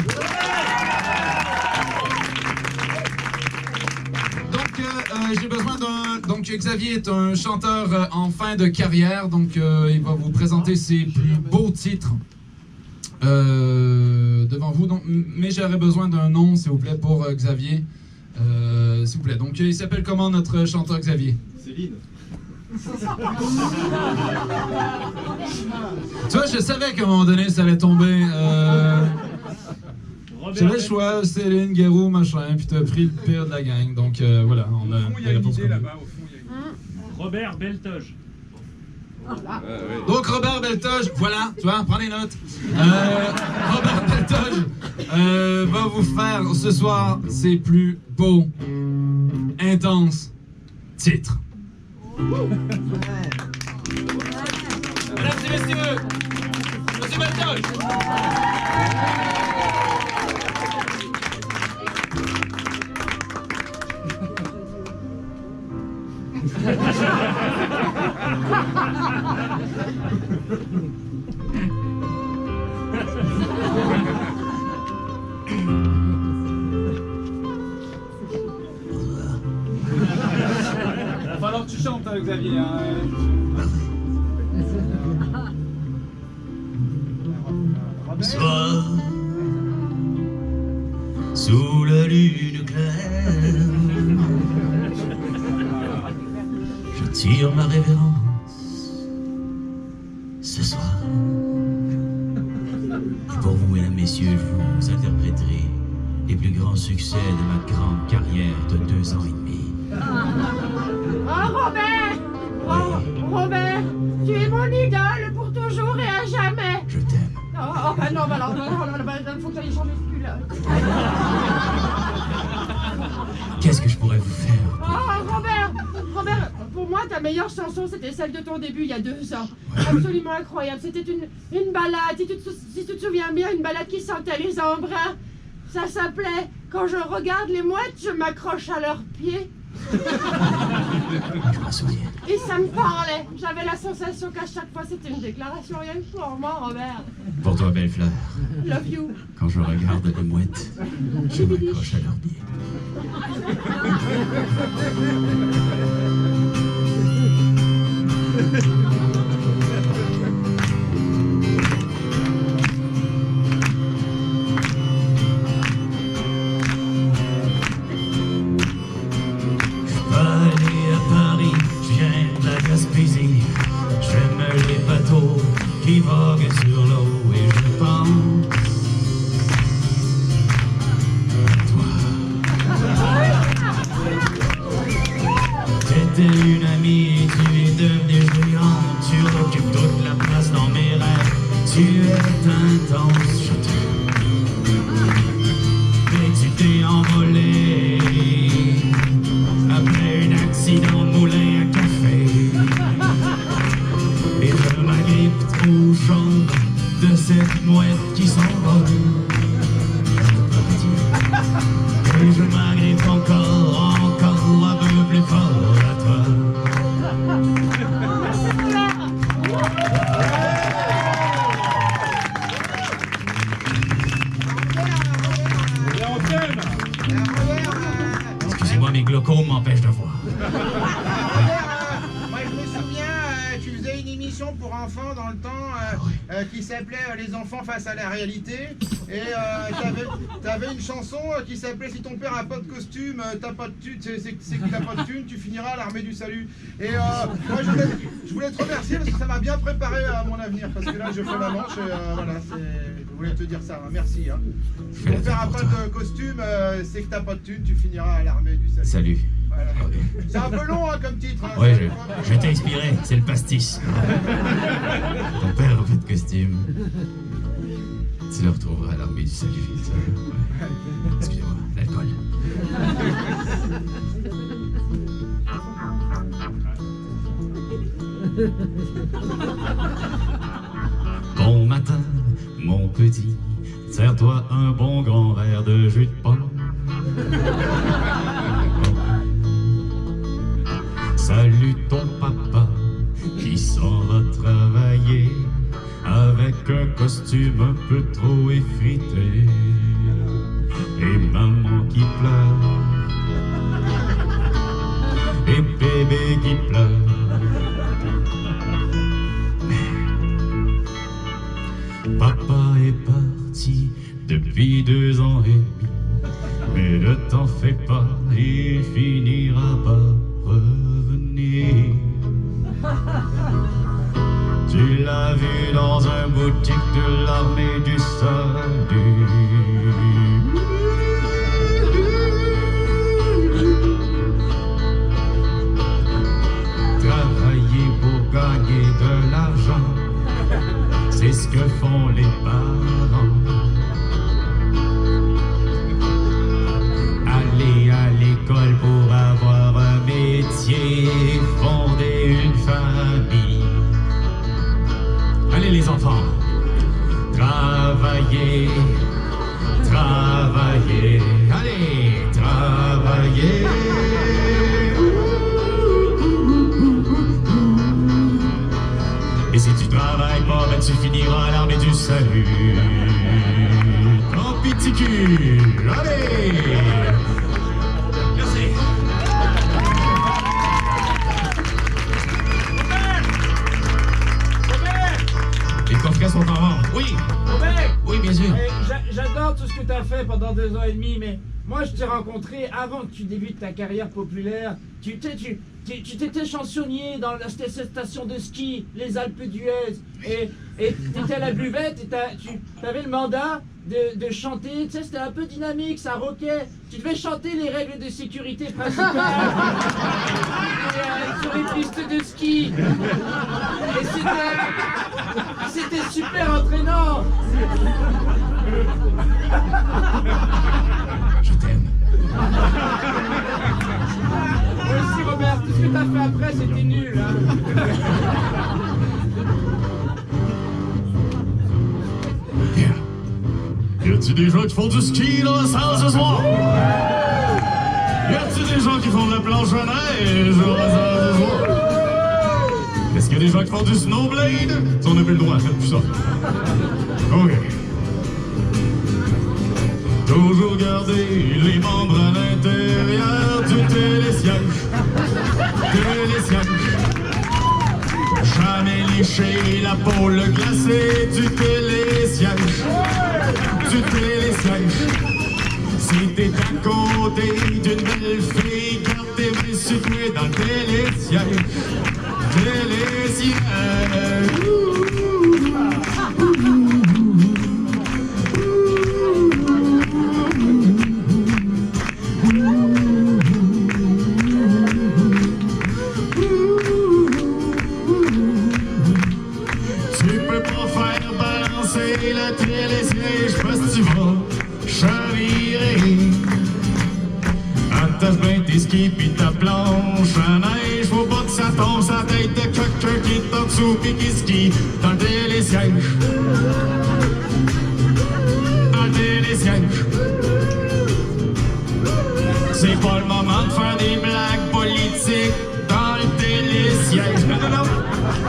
j'ai besoin d'un... Donc, Xavier est un chanteur en fin de carrière. Donc, il va vous présenter ses plus beaux titres devant vous. Donc, mais j'aurais besoin d'un nom, s'il vous plaît, pour Xavier. S'il vous plaît. Donc, il s'appelle comment notre chanteur Xavier? Céline. Tu vois, je savais qu'à un moment donné, ça allait tomber. J'avais le choix, Céline, Guérou, machin, puis t'as pris le pire de la gang. Donc voilà, on a Il y a une idée là-bas, au fond, il y a une... Robert Beltoge. Donc Robert Beltoge, voilà, tu vois, prends les notes. Robert Beltoge va vous faire ce soir ses plus beaux, intenses titres. Mesdames et messieurs, Monsieur Beltoge. Il va falloir que tu chantes, Xavier. Hein. Soir, sous la lune claire, je tire ma révérence ce soir. Et pour vous, mesdames, messieurs, je vous interpréterai les plus grands succès de ma grande carrière de 2 ans et demi. Oh Robert! Oh, Robert! Tu es mon idole pour toujours et à jamais! Je t'aime. Oh bah non, bah alors, il faut que tu ailles changer de culotte. Qu'est-ce que je pourrais vous faire? Oh Robert, pour moi ta meilleure chanson c'était celle de ton début il y a 2 ans. Absolument incroyable, c'était une balade, si tu te souviens bien, une balade qui sentait les embruns. Ça s'appelait « Quand je regarde les mouettes, je m'accroche à leurs pieds ». Je m'en souviens. Et ça me parlait. J'avais la sensation qu'à chaque fois c'était une déclaration rien que pour moi, Robert. Pour toi, belle fleur, Love you. quand je regarde les mouettes, je m'accroche à leurs pieds. J'aime les bateaux qui voguent sur l'eau et je pense à toi. T'étais une amie, tu es devenue géante, tu occupes toute la place dans mes rêves, tu es intense, je t'aime. Mais tu t'es envolé après un accident de moulin à café. Et je m'agrippe au chant de cette mouette qui s'envole. Et je m'agrippe encore un peu plus fort à toi. Excusez-moi, mes glaucomes m'empêchent de voir. Pour enfants dans le temps qui s'appelait Les enfants face à la réalité et t'avais une chanson qui s'appelait Si ton père a pas de costume, t'as pas de thune, c'est qu'il a pas de thune, tu finiras à l'armée du salut. Et moi je voulais te remercier parce que ça m'a bien préparé à mon avenir parce que là je fais la manche et voilà, je voulais te dire ça, hein, merci. Hein. Si ton père a pas de costume, c'est que t'as pas de thune, tu finiras à l'armée du salut. Salut. Voilà. C'est un peu long hein, comme titre. Hein, ouais, je t'ai inspiré, c'est le pastis. Ton père a fait de costume. Tu le retrouveras à l'armée du salut. Ouais. Excusez-moi, l'alcool. Bon matin, mon petit, sers-toi un bon grand verre de jus de pomme. Salut ton papa qui s'en va travailler avec un costume un peu trop effrité et maman qui pleure depuis 2 ans et demi. Mais ne t'en fais pas, il finira par revenir. Tu l'as vu dans un boutique de l'armée du salut. Travailler pour gagner de l'argent, c'est ce que font les parents. Aller à l'école pour avoir un métier, fonder une famille. Allez les enfants, travailler, travailler, allez, travailler. Et si tu travailles pas, ben tu finiras à l'armée du salut. En petit cul, allez! Merci. Les coffrets sont en vente. Oui, Robert, oui, bien sûr. j'adore tout ce que tu as fait pendant 2 ans et demi, mais moi je t'ai rencontré avant que tu débutes ta carrière populaire. Tu t'étais chansonnier dans la station de ski, les Alpes d'Huez, et t'étais à la buvette, et tu avais le mandat de chanter, tu sais, c'était un peu dynamique, ça rockait. Tu devais chanter les règles de sécurité principales sur les pistes de ski. Et c'était super entraînant. Je t'aime. Moi aussi, Robert, tout ce que t'as fait après, c'était nul, hein. Y a-t-il des gens qui font du ski dans la salle ce soir? Y a-t-il des gens qui font de la planche à neige dans la salle ce soir? Est-ce qu'il y a des gens qui font du snowblade? Si on n'a plus le droit, faites plus ça. Ok. Toujours garder les membres à l'intérieur du télésiège. Télésiège. Jamais lécher la pôle glacée du télésiège. Du télésiège. Si t'es à côté d'une belle fille, garde tes mains situées dans le télésiège. Télésiège. Le télésiège parce que tu vas chavirer. Attache bien tes skis pis ta planche à neige. Faut pas que ça tombe sa tête de quelqu'un qui est en dessous pis qui skie dans le télésiège. Dans le télésiège. C'est pas le moment de faire des blagues politiques dans le télésiège. Non, non, non.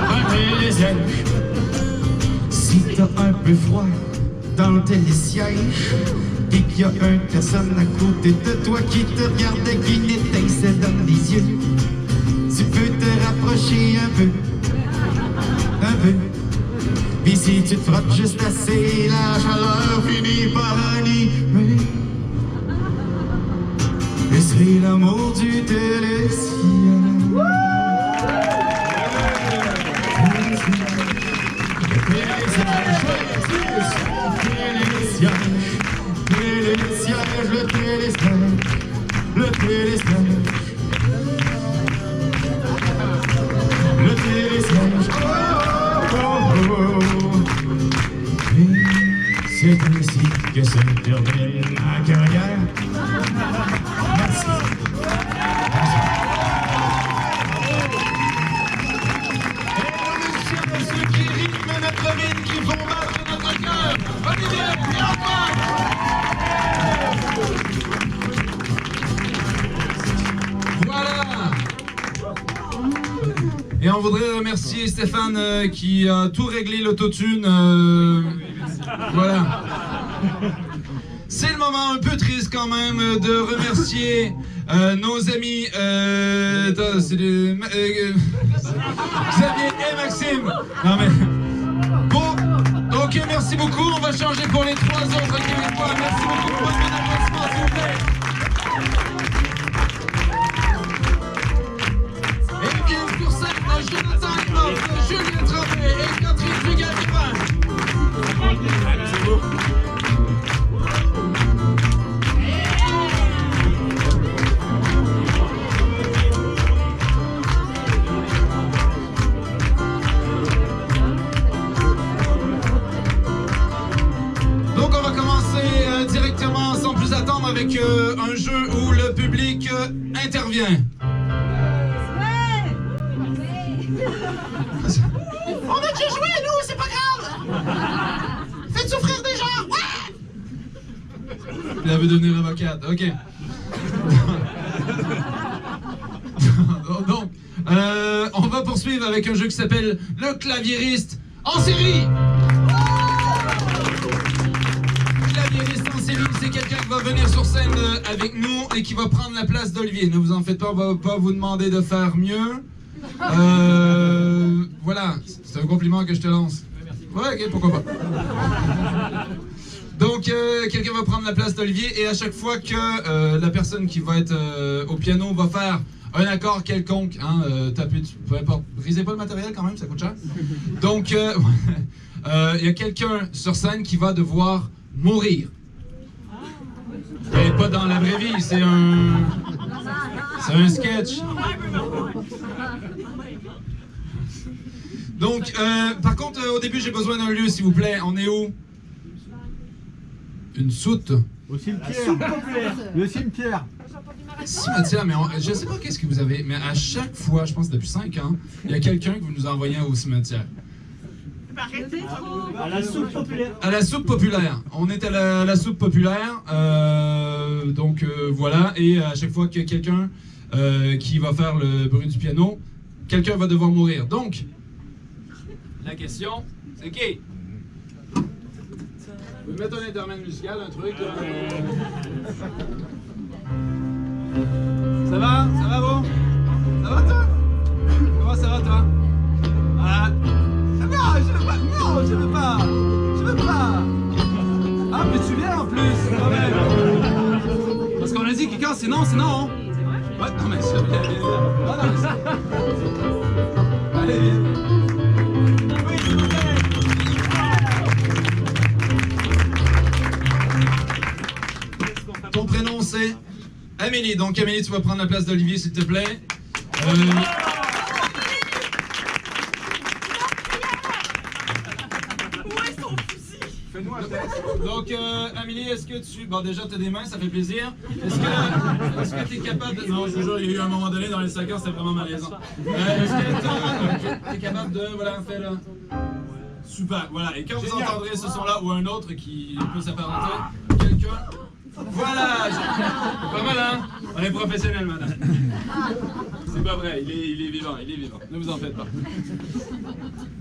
Dans le télésiège. Si t'as un peu froid dans le télésiège et qu'il y a une personne à côté de toi qui te regarde et qui n'étincelle dans les yeux, tu peux te rapprocher un peu. Puis si tu te frottes juste assez, la chaleur finit par animer. Et c'est l'amour du télésiège. Le télésiège, le télésiège, le télésiège, oh, oh, oh, oh. Et c'est ainsi que se termine ma carrière. Merci. Ceux qui rythment notre vie, qui font battre notre cœur. Olivier, Pierre-Antoine. Voilà. Et on voudrait remercier Stéphane qui a tout réglé l'autotune. Voilà. C'est le moment un peu triste quand même de remercier nos amis Xavier et Maxime. Non mais bon, ok, Ok, merci beaucoup. On va changer pour les 3 autres Québécois. Merci beaucoup pour un applaudissement, s'il vous plaît. Et bien, sur scène, Jonathan Knopf, Julien Tremblay et Catherine Dugas-Dupin. Donc on va commencer directement sans plus attendre avec un jeu où le public intervient. On a déjà joué, nous, c'est pas grave! Faites souffrir des gens, ouais! Elle veut devenir avocate, ok. Donc, on va poursuivre avec un jeu qui s'appelle Le claviériste en série! Claviériste en série, c'est quelqu'un qui va venir sur scène avec nous et qui va prendre la place d'Olivier. Ne vous en faites pas, on va pas vous demander de faire mieux. Voilà, c'est un compliment que je te lance. Ouais, ok, pourquoi pas. Donc, quelqu'un va prendre la place d'Olivier et à chaque fois que la personne qui va être au piano va faire un accord quelconque, hein, peu importe, brisez pas le matériel quand même, ça coûte cher. Donc, il y a quelqu'un sur scène qui va devoir mourir. Et pas dans la vraie vie, c'est un sketch. Donc, par contre, au début, j'ai besoin d'un lieu, s'il vous plaît. On est où? Une soute. Au cimetière. Le cimetière. Cimetière, mais je sais pas qu'est-ce que vous avez, mais à chaque fois, je pense depuis 5 ans, il y a quelqu'un qui vous nous envoie au cimetière. À la soupe populaire. À la soupe populaire. On est à la soupe populaire. Donc voilà. Et à chaque fois qu'il y a quelqu'un qui va faire le bruit du piano, quelqu'un va devoir mourir. Donc, la question, c'est qui? Vous mettre un intermède musical, un truc là. Ça va? Ça va vous? Ça va toi? Comment ça va toi? Ah. Non, je veux pas! Non, je veux pas! Je veux pas! Ah, mais tu viens en plus! Quand même. Parce qu'on a dit que quand c'est non, c'est non! Ouais, non, mais c'est bien. Non, non, mais c'est... Allez, oui, s'il vous plaît! Ton prénom c'est Amélie. Donc, Amélie, tu vas prendre la place d'Olivier, s'il te plaît. Fais-nous un test. Donc, Amélie, est-ce que tu... Bon, déjà, tu as des mains, ça fait plaisir. Est-ce que tu es capable de... Non, je vous jure, il y a eu un moment donné, dans les 5 ans, c'était vraiment malaisant. Est-ce que tu es capable de... Voilà, fais là. Super, voilà. Et quand vous entendrez ce son-là, ou un autre qui peut s'apparenter, quelqu'un... Voilà! Pas mal, hein? On est professionnels, madame. C'est pas vrai, il est vivant, il est vivant. Ne vous en faites pas.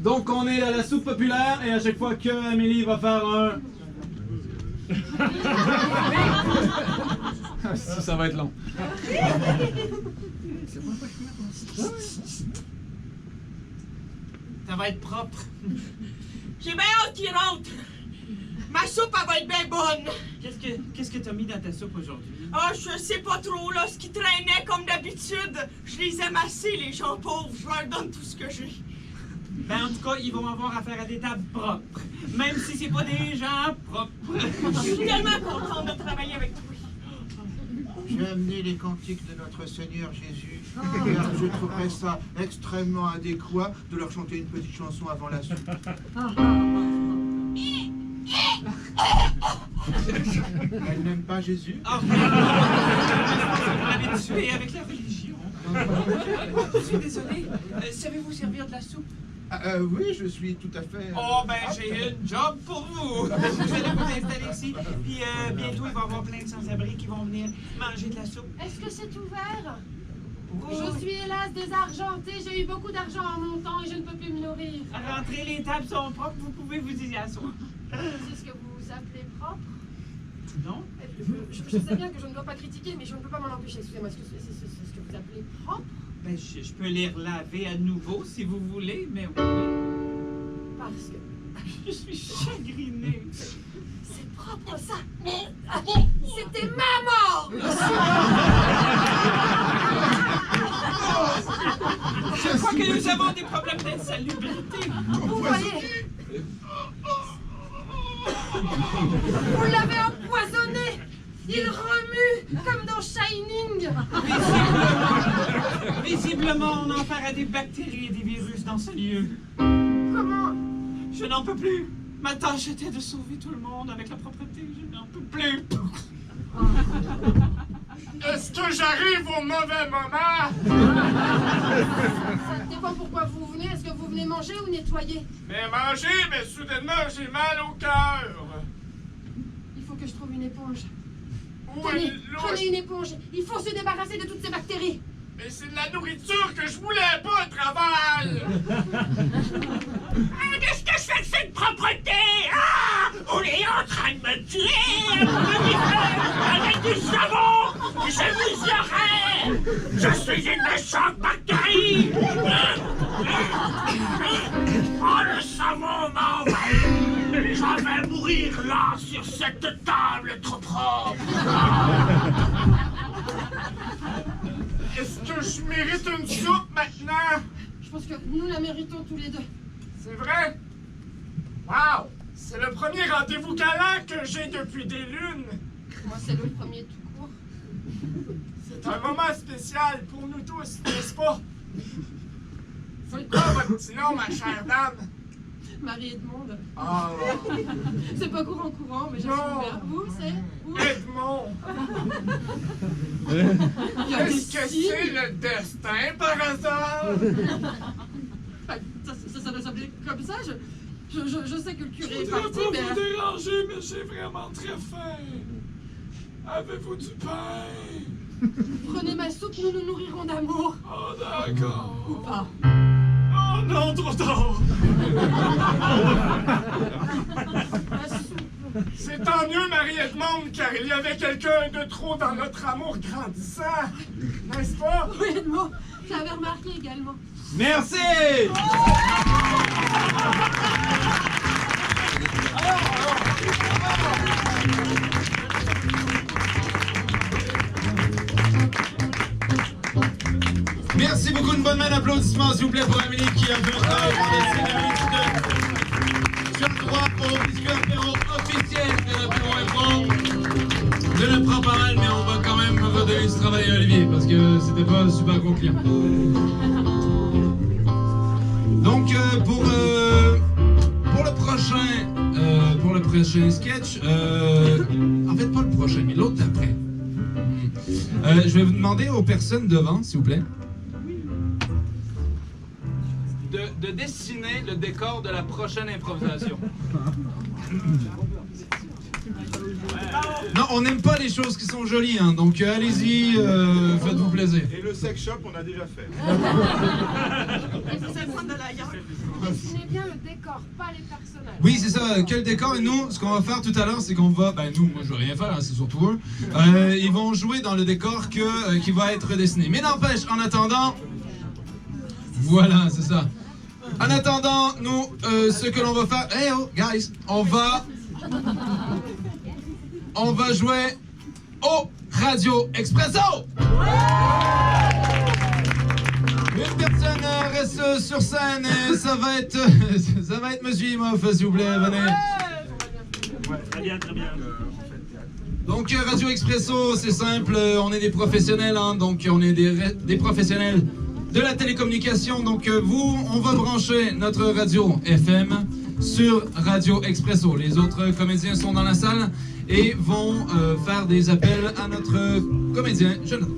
Donc, on est à la soupe populaire, et à chaque fois que Amélie va faire un... Ça va être long. Ça va être propre. J'ai bien hâte qu'il rentre. Ma soupe, elle va être bien bonne. Qu'est-ce que t'as mis dans ta soupe aujourd'hui? Ah, je sais pas trop, là. Ce qui traînait comme d'habitude. Je les aime assez, les gens pauvres. Je leur donne tout ce que j'ai. Ben, en tout cas, ils vont avoir affaire à des tables propres. Même si c'est pas des gens propres. Je suis tellement contente de travailler avec toi. J'ai amené les cantiques de notre Seigneur Jésus, car je trouverais ça extrêmement adéquat de leur chanter une petite chanson avant la soupe. Elle n'aime pas Jésus? Ah, vous l'avez tué avec la religion. Je suis désolé. Savez-vous servir de la soupe? Oui, je suis tout à fait... Oh, ben, j'ai une job pour vous. Vous allez vous installer ici, puis bientôt, il va y avoir plein de sans-abri qui vont venir manger de la soupe. Est-ce que c'est ouvert? Oh. Je suis hélas désargentée, j'ai eu beaucoup d'argent en montant et je ne peux plus me nourrir. Rentrez, les tables sont propres, vous pouvez vous y asseoir. C'est ce que vous appelez propre? Non? Je sais bien que je ne dois pas critiquer, mais je ne peux pas m'en empêcher. Excusez-moi, c'est ce que vous appelez propre? Ben, je peux les relaver à nouveau si vous voulez, mais oui. Parce que Je suis chagriné. C'est propre ça. C'était ma mort. Je crois que nous avons des problèmes d'insalubrité. Vous voyez. Vous l'avez empoisonné. Il remue comme dans Shining. Visiblement, on enferrait des bactéries et des virus dans ce lieu. Comment? Je n'en peux plus. Ma tâche était de sauver tout le monde avec la propreté. Je n'en peux plus. Est-ce que j'arrive au mauvais moment? Ça dépend pourquoi vous venez. Est-ce que vous venez manger ou nettoyer? Mais manger, mais soudainement, j'ai mal au cœur. Il faut que je trouve une éponge. Où Tenez, est l'eau? prenez une éponge. Il faut se débarrasser de toutes ces bactéries. Mais c'est de la nourriture que je voulais pas, travail! Qu'est-ce que c'est que cette propreté? Ah! On est en train de me tuer! Avec du savon! Je vous aurai! Je suis une méchante bactérie! Oh, le savon m'a envahi! Je vais mourir là, sur cette table trop propre! Est-ce que je mérite une soupe maintenant? Je pense que nous la méritons tous les deux. C'est vrai? Wow! C'est le premier rendez-vous galant que j'ai depuis des lunes. Moi, c'est le premier tout court. C'est un moment spécial pour nous tous, n'est-ce pas? C'est quoi votre petit nom, ma chère dame? Marie-Edmonde. Ah, C'est pas courant, mais j'assume Non. bien. Vous, c'est? Vous? Edmond! Il y a des Est-ce que signes. c'est le destin, par hasard? Ça doit s'appeler comme ça. Je sais que le curé est parti, mais... vous déranger, mais j'ai vraiment très faim. Avez-vous du pain? Prenez ma soupe, nous nous nourrirons d'amour. Oh, d'accord. Ou pas. Oh non, trop tard. La soupe. C'est tant mieux, Marie-Edmonde, car il y avait quelqu'un de trop dans notre amour grandissant. N'est-ce pas? Oui, Edmond, j'avais remarqué également. Merci! Merci beaucoup, une bonne main d'applaudissements, s'il vous plaît, pour Amélie qui a fait un travail sur le droit au disque apéro officiel de l'apéro de le prend pas mal, mais on va quand même redonner ce travail à Olivier parce que c'était pas super concluant. Donc pour le prochain sketch, en fait pas le prochain, mais l'autre d'après. Je vais vous demander aux personnes devant, s'il vous plaît, de dessiner le décor de la prochaine improvisation. Non, on n'aime pas les choses qui sont jolies, hein, donc allez-y, faites-vous plaisir. Et le sex shop, on a déjà fait. Dessinez bien le décor, pas les personnages. Oui, c'est ça, quel décor? Et nous, ce qu'on va faire tout à l'heure, c'est qu'on va... Ben nous, moi je vais rien faire, hein, c'est surtout eux. Ils vont jouer dans le décor qui va être dessiné. Mais n'empêche, en attendant... Voilà, c'est ça. En attendant, nous, ce que l'on va faire... Hey oh, guys, on va jouer au Radio Expresso! Une personne reste sur scène et ça va être Monsieur Imoff, s'il vous plaît, venez. Très bien, très bien. Donc Radio Expresso, c'est simple, on est des professionnels, hein, donc on est des professionnels de la télécommunication. Donc on va brancher notre radio FM sur Radio Expresso. Les autres comédiens sont dans la salle et vont faire des appels à notre comédien Jonathan.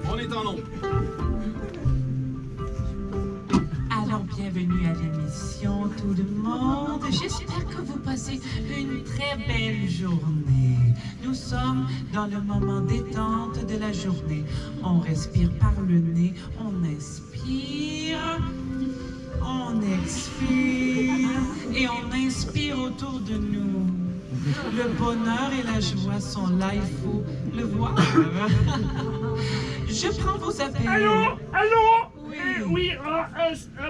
On est en long. Alors, bienvenue à l'émission, tout le monde. J'espère que vous passez une très belle journée. Nous sommes dans le moment détente de la journée. On respire par le nez, on inspire, on expire et on inspire autour de nous. Le bonheur et la joie sont là, il faut le voir. Je prends vos appels. Allô? Oui. Oui,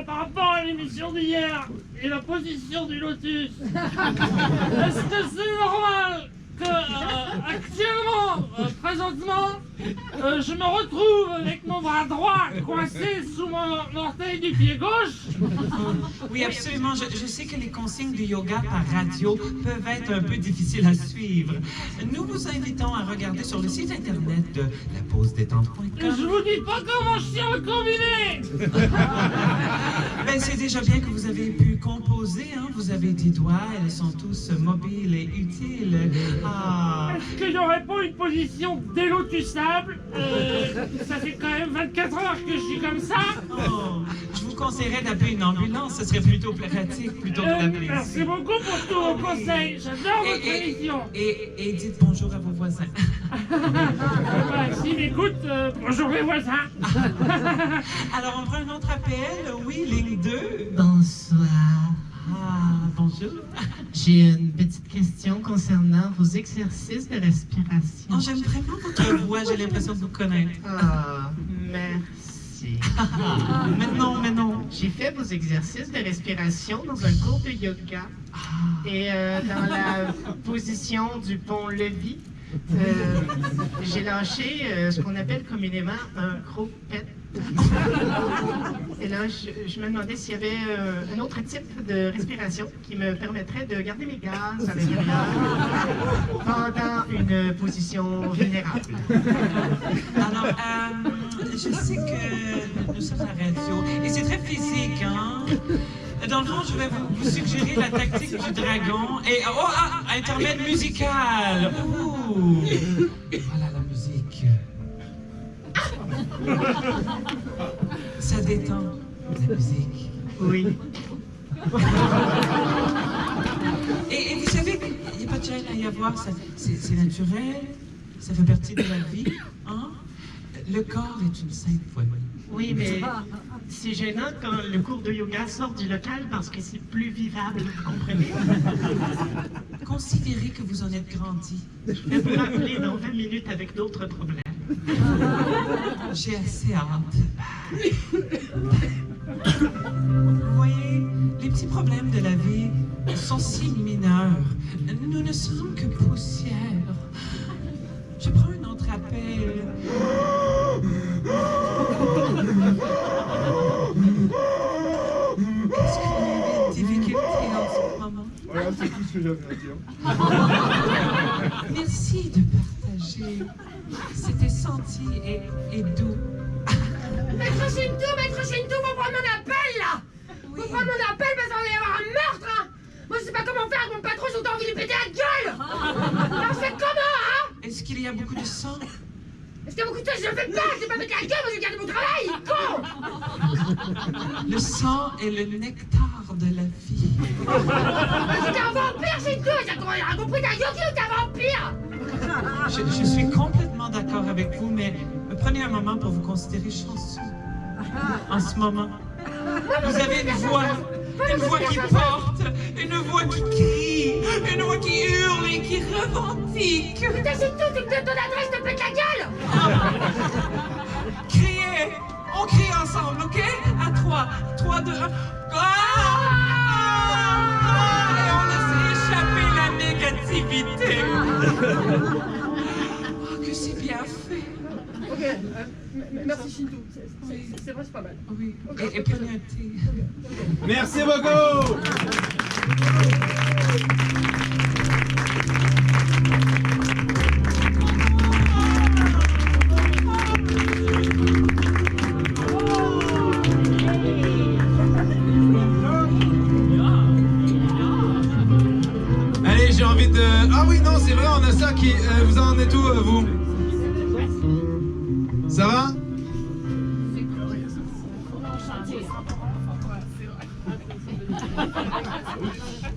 par rapport à l'émission d'hier et la position du lotus, est-ce que c'est normal que actuellement, présentement, je me retrouve avec mon bras droit coincé sous mon orteil du pied gauche? Oui, absolument. Je sais que les consignes du yoga par radio peuvent être un peu difficiles à suivre. Nous vous invitons à regarder sur le site internet de laposedétente.com. Je vous dis pas comment je tiens le combiné! Ben, c'est déjà bien que vous avez pu composer, hein. Vous avez 10 doigts, elles sont tous mobiles et utiles. Ah. Est-ce qu'il n'y aurait pas une position délotissable? Ça fait quand même 24 heures que je suis comme ça. Oh, je vous conseillerais d'appeler une ambulance, ce serait plutôt pratique plutôt que d'appeler Merci ici. beaucoup pour tous vos conseils. J'adore votre émission. Et dites bonjour à vos voisins. S'ils m'écoutent, bonjour les voisins. Alors, on prend un autre appel. Oui, ligne 2. Bonsoir. Ah, bonjour. J'ai une petite question concernant vos exercices de respiration. Oh, j'aime vraiment votre voix, j'ai l'impression de vous connaître. Ah, merci. Mais non. J'ai fait vos exercices de respiration dans un cours de yoga. Et dans la position du pont-levis, j'ai lâché ce qu'on appelle communément un gros pet. Et là, je me demandais s'il y avait un autre type de respiration qui me permettrait de garder mes gaz à l'intérieur pendant une position vulnérable. Alors, je sais que nous sommes à la radio et c'est très physique, hein? Dans le fond, je vais vous suggérer la tactique du dragon et... intermède musical! Ouh! Voilà la musique. Ça détend, la musique. Oui. Et vous savez, il n'y a pas de gêne à y avoir, c'est naturel, ça fait partie de la vie, hein? Le corps est une sainte folie. Oui, mais c'est gênant quand le cours de yoga sort du local parce que c'est plus vivable, vous comprenez? Considérez que vous en êtes grandi. Je vais vous rappeler dans 20 minutes avec d'autres problèmes. J'ai assez hâte. Vous voyez, les petits problèmes de la vie sont si mineurs. Nous ne sommes que poussière. Je prends un autre appel. Est-ce que vous avez des difficultés en ce moment? Voilà, c'est tout ce que j'avais à dire. Merci de partager. C'était senti et doux. Maître Shinto, faut prendre mon appel là! Faut prendre mon appel parce qu'on va y avoir un meurtre, hein! Moi je sais pas comment faire avec mon patron, j'ai autant envie de lui péter la gueule! Alors c'est comment, hein? Est-ce qu'il y a beaucoup de sang? Est-ce qu'il y a beaucoup de temps? Je le fais pas! Je vais pas péter la gueule, moi je garde mon travail, con! Le sang est le nectar de la vie. J'étais un vampire, Shinto! J'ai compris, t'as yogi ou t'es un vampire? Je suis complètement d'accord avec vous, mais prenez un moment pour vous considérer chanceux. En ce moment, vous avez une voix qui porte, une voix qui crie, une voix qui hurle et qui revendique. Putain, Shinto, tu me donnes ton adresse, je te pète la gueule! Criez! On crie ensemble, ok? À 3, 3, 2, 1. Et on laisse échapper la négativité. Oh, que c'est bien fait. Ok, merci Shinto. C'est vrai, c'est pas mal. Oui, et prenez un thé. Merci beaucoup. Allez, j'ai envie de... Ah oui, non, c'est vrai, on a ça qui... vous en êtes où, vous? Ça va?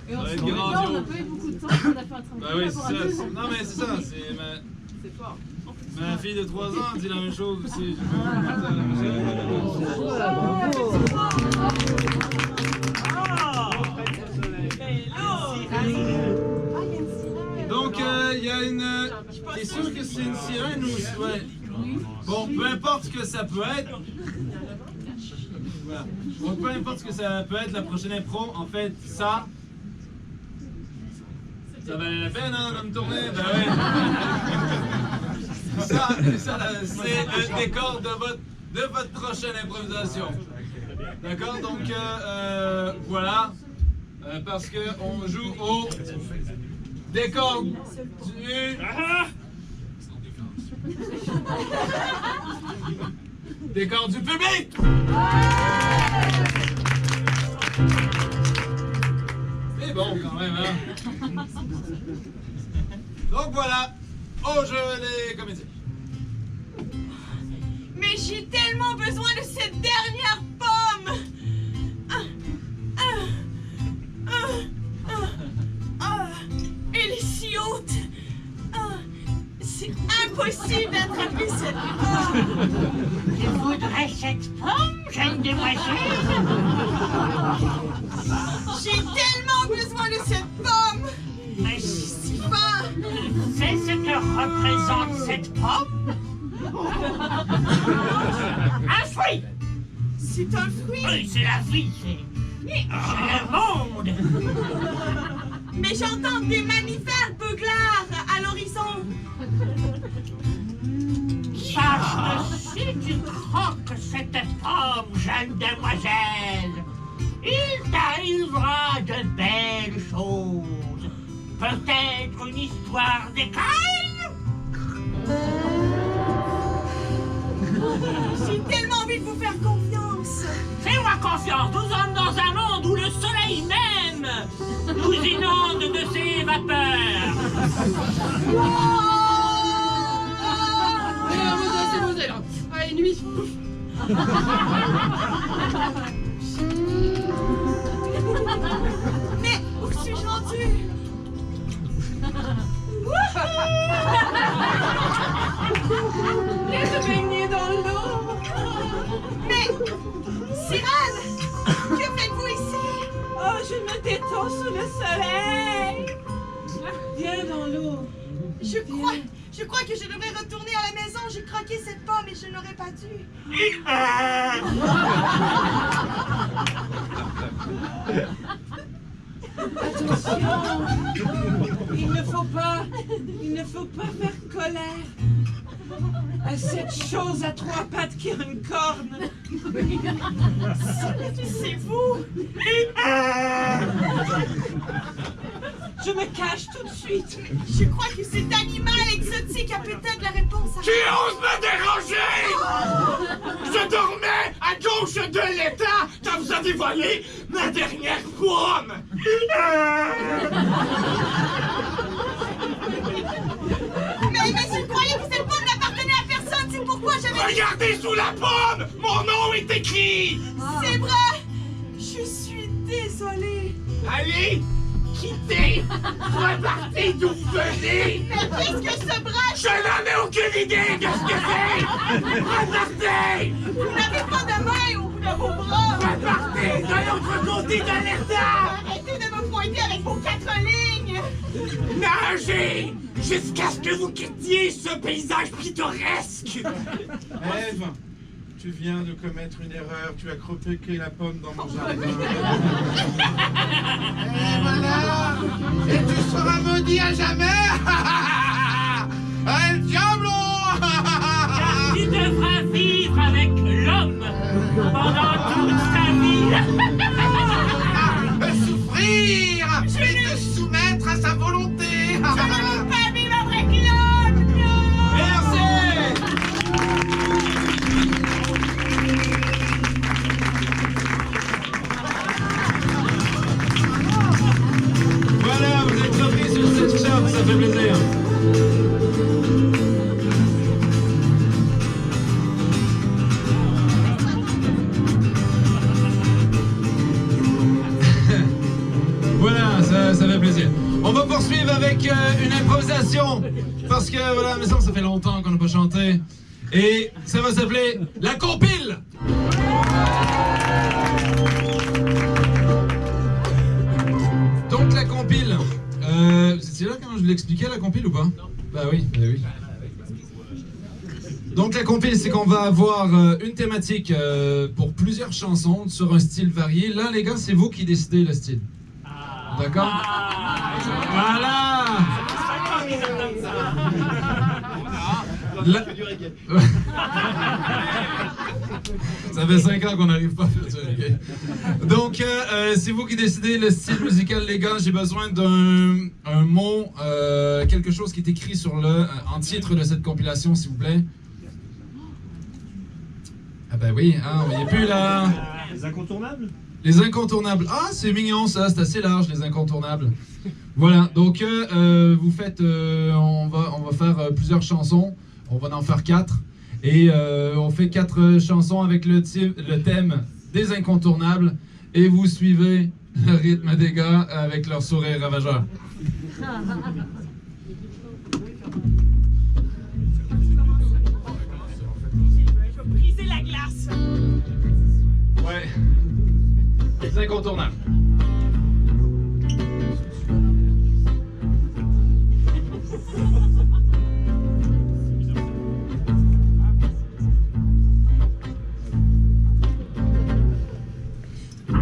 Et on n'a pas eu beaucoup de temps, on a fait un travail. Bah oui, c'est ça. Non, mais c'est ça, c'est ma... C'est fort. Ma fille de 3 ans dit la même chose aussi. importe ce que ça peut être. Voilà. Donc peu importe ce que ça peut être, la prochaine impro, en fait, ça valait la peine hein, de me tourner, ben ouais. Ça c'est le décor de votre prochaine improvisation. D'accord, donc voilà, parce que on joue au décor du... décor du public. C'est bon quand même, hein. Donc voilà, au jeu des comédiens. Mais j'ai tellement besoin de cette dernière pomme. Elle est si haute. C'est impossible d'attraper cette pomme. Je voudrais cette pomme, jeune demoiselle. J'ai tellement besoin de cette pomme. Mais si faim. C'est ce que représente cette pomme. Un fruit. C'est un fruit. Oui, c'est la vie, c'est le monde. Mais j'entends des mammifères beuglards à l'horizon. Sache que si tu croques cette pomme, jeune demoiselle, il t'arrivera de belles choses. Peut-être une histoire d'écailles. J'ai tellement envie de vous faire confiance. Fais-moi confiance, nous sommes dans un monde où le soleil même nous inonde de ses vapeurs. C'est posé là. Allez, nuit. Mais où suis-je rendue? Laisse baigner dans l'eau. Mais Cyrane, que faites-vous ici? Oh, je me détends sous le soleil. Viens dans l'eau. Je crois que je devrais retourner à la maison. J'ai croqué cette pomme et je n'aurais pas dû. Attention, il ne faut pas faire colère à cette chose à trois pattes qui a une corne. C'est vous. Je me cache tout de suite. Je crois que cet animal exotique a peut-être la réponse à... Qui ose me déranger? Je dormais à gauche de l'État quand vous avez volé ma dernière pomme. Mais je croyais que cette pomme n'appartenait à personne. C'est pourquoi j'avais... Regardez sous la pomme. Mon nom est écrit. C'est vrai. Je suis désolée. Allez, quittez. Repartez d'où vous venez. Mais qu'est-ce que ce bras... Je n'en ai aucune idée de ce que c'est. Repartez. Vous n'avez pas de main au bout de vos bras. Repartez de l'autre côté de l'État. Arrêtez de me pointer avec vos 4 lignes. Nagez jusqu'à ce que vous quittiez ce paysage pittoresque. Ève, tu viens de commettre une erreur. Tu as croqué la pomme dans mon jardin. Et voilà. Et tu seras maudit à jamais. El diablo. Car tu devras vivre avec l'homme pendant toute ta vie. Souffrir et te soumettre à sa volonté. Je ne veux pas vivre avec l'homme. Merci. Voilà, vous êtes surpris sur cette charte, ça fait plaisir. Voilà, ça fait plaisir. On va poursuivre avec une improvisation. Parce que voilà, mais ça fait longtemps qu'on n'a pas chanté. Et ça va s'appeler La Compile. Donc la compile. C'est là quand je l'expliquais la compile ou pas? Bah oui, bah oui. Donc la compil, c'est qu'on va avoir une thématique pour plusieurs chansons sur un style varié. Là, les gars, c'est vous qui décidez le style. D'accord? Voilà! Ça fait 5 ans qu'on n'arrive pas à faire du reggae. Donc, c'est vous qui décidez le style musical, les gars. J'ai besoin d'un mot, quelque chose qui est écrit sur en titre de cette compilation, s'il vous plaît. Ah ben oui, hein, on n'y est plus là. Les incontournables? Les incontournables. Ah, c'est mignon ça, c'est assez large, les incontournables. Voilà, donc vous faites, on va faire plusieurs chansons. On va en faire 4. Et on fait 4 chansons avec le thème des incontournables. Et vous suivez le rythme des gars avec leur sourire ravageur. Je vais briser la glace. Ouais. Les incontournables.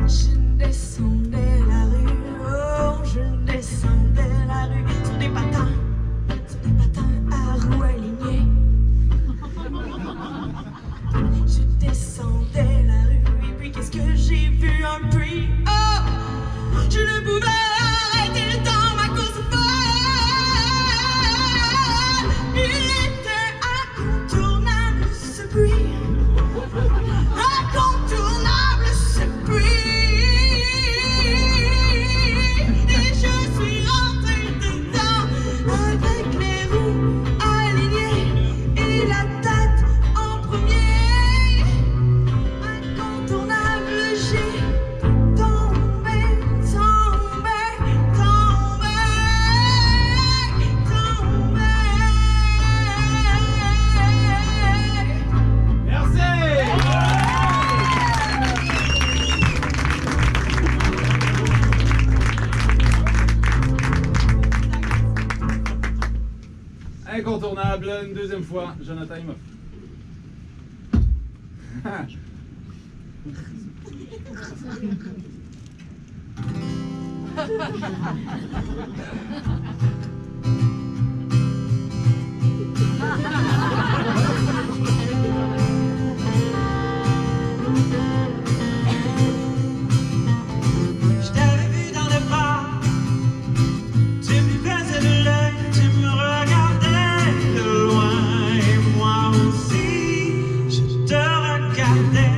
Je descendais la rue, oh, je descendais la rue sur des patins à roues alignées. Je descendais la rue et puis qu'est-ce que j'ai vu un prix? Oh, je ne pouvais arrêter le temps, ma course folle. Il était incontournable ce bruit, incontournable ce bruit. Incontournable, une deuxième fois, Jonathan Imoff. Je t'avais vu dans le bar, tu me faisais de l'œil, tu me regardais de loin et moi aussi je te regardais.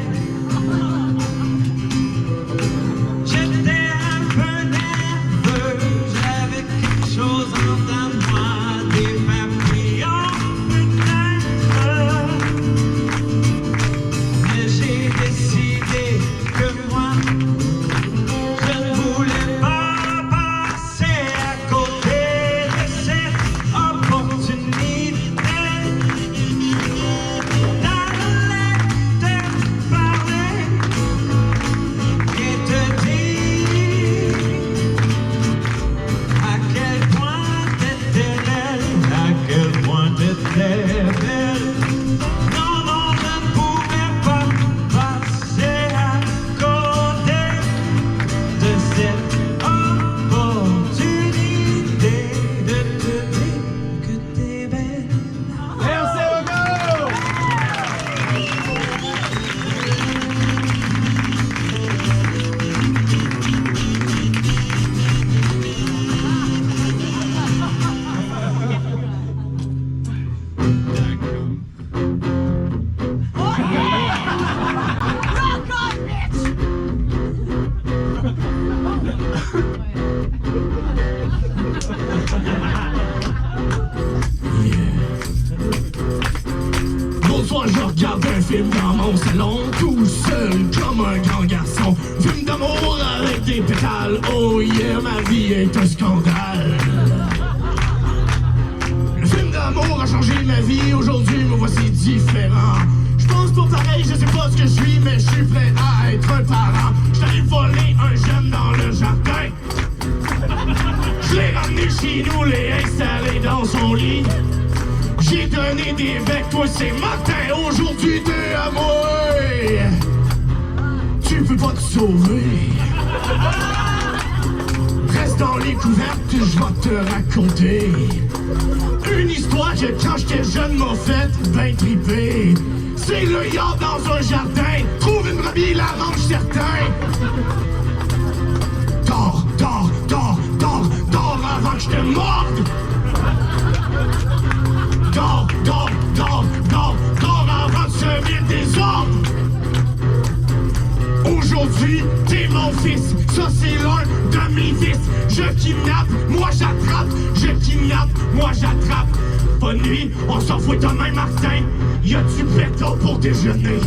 J'étais un peu nerveux, j'avais quelque chose en dedans de moi, des papillons peut-être. Mais j'ai décidé que moi je ne voulais pas passer à côté de cette opportunité d'aller te parler et te dire à quel point t'étais belle, à quel point t'étais belle. Non, non, je ne pouvais pas passer à côté de cette opportunité de te dire que t'es belle. Merci beaucoup! L'autre soir, je regarde un film dans mon salon, tout seul comme un grand garçon. Film d'amour avec des pétales, oh yeah, ma vie est un scandale. Le film d'amour a changé ma vie, aujourd'hui me voici différent. Je pense pas pareil, je sais pas ce que je suis, mais je suis prêt à être un parent. Je t'allais voler un jeune dans le jardin. Je l'ai ramené chez nous, l'ai installé dans son lit. J'ai donné des becs, toi c'est matin, aujourd'hui t'es à moi. Tu peux pas te sauver. Reste dans les couvertes, je vais te raconter une histoire que quand j'étais jeune m'a fait ben triper. C'est le yard dans un jardin, trouve une brebis, la mange certain. Dors, dors, dors, dors, dors avant que je te morde. Dors, dors, dors, dors, dors avant de semer des ordres. Aujourd'hui, t'es mon fils, ça c'est l'un de mes vices. Je kidnappe, moi j'attrape, je kidnappe, moi j'attrape. Bonne nuit, on s'en fout demain Martin, y'a du béton pour déjeuner.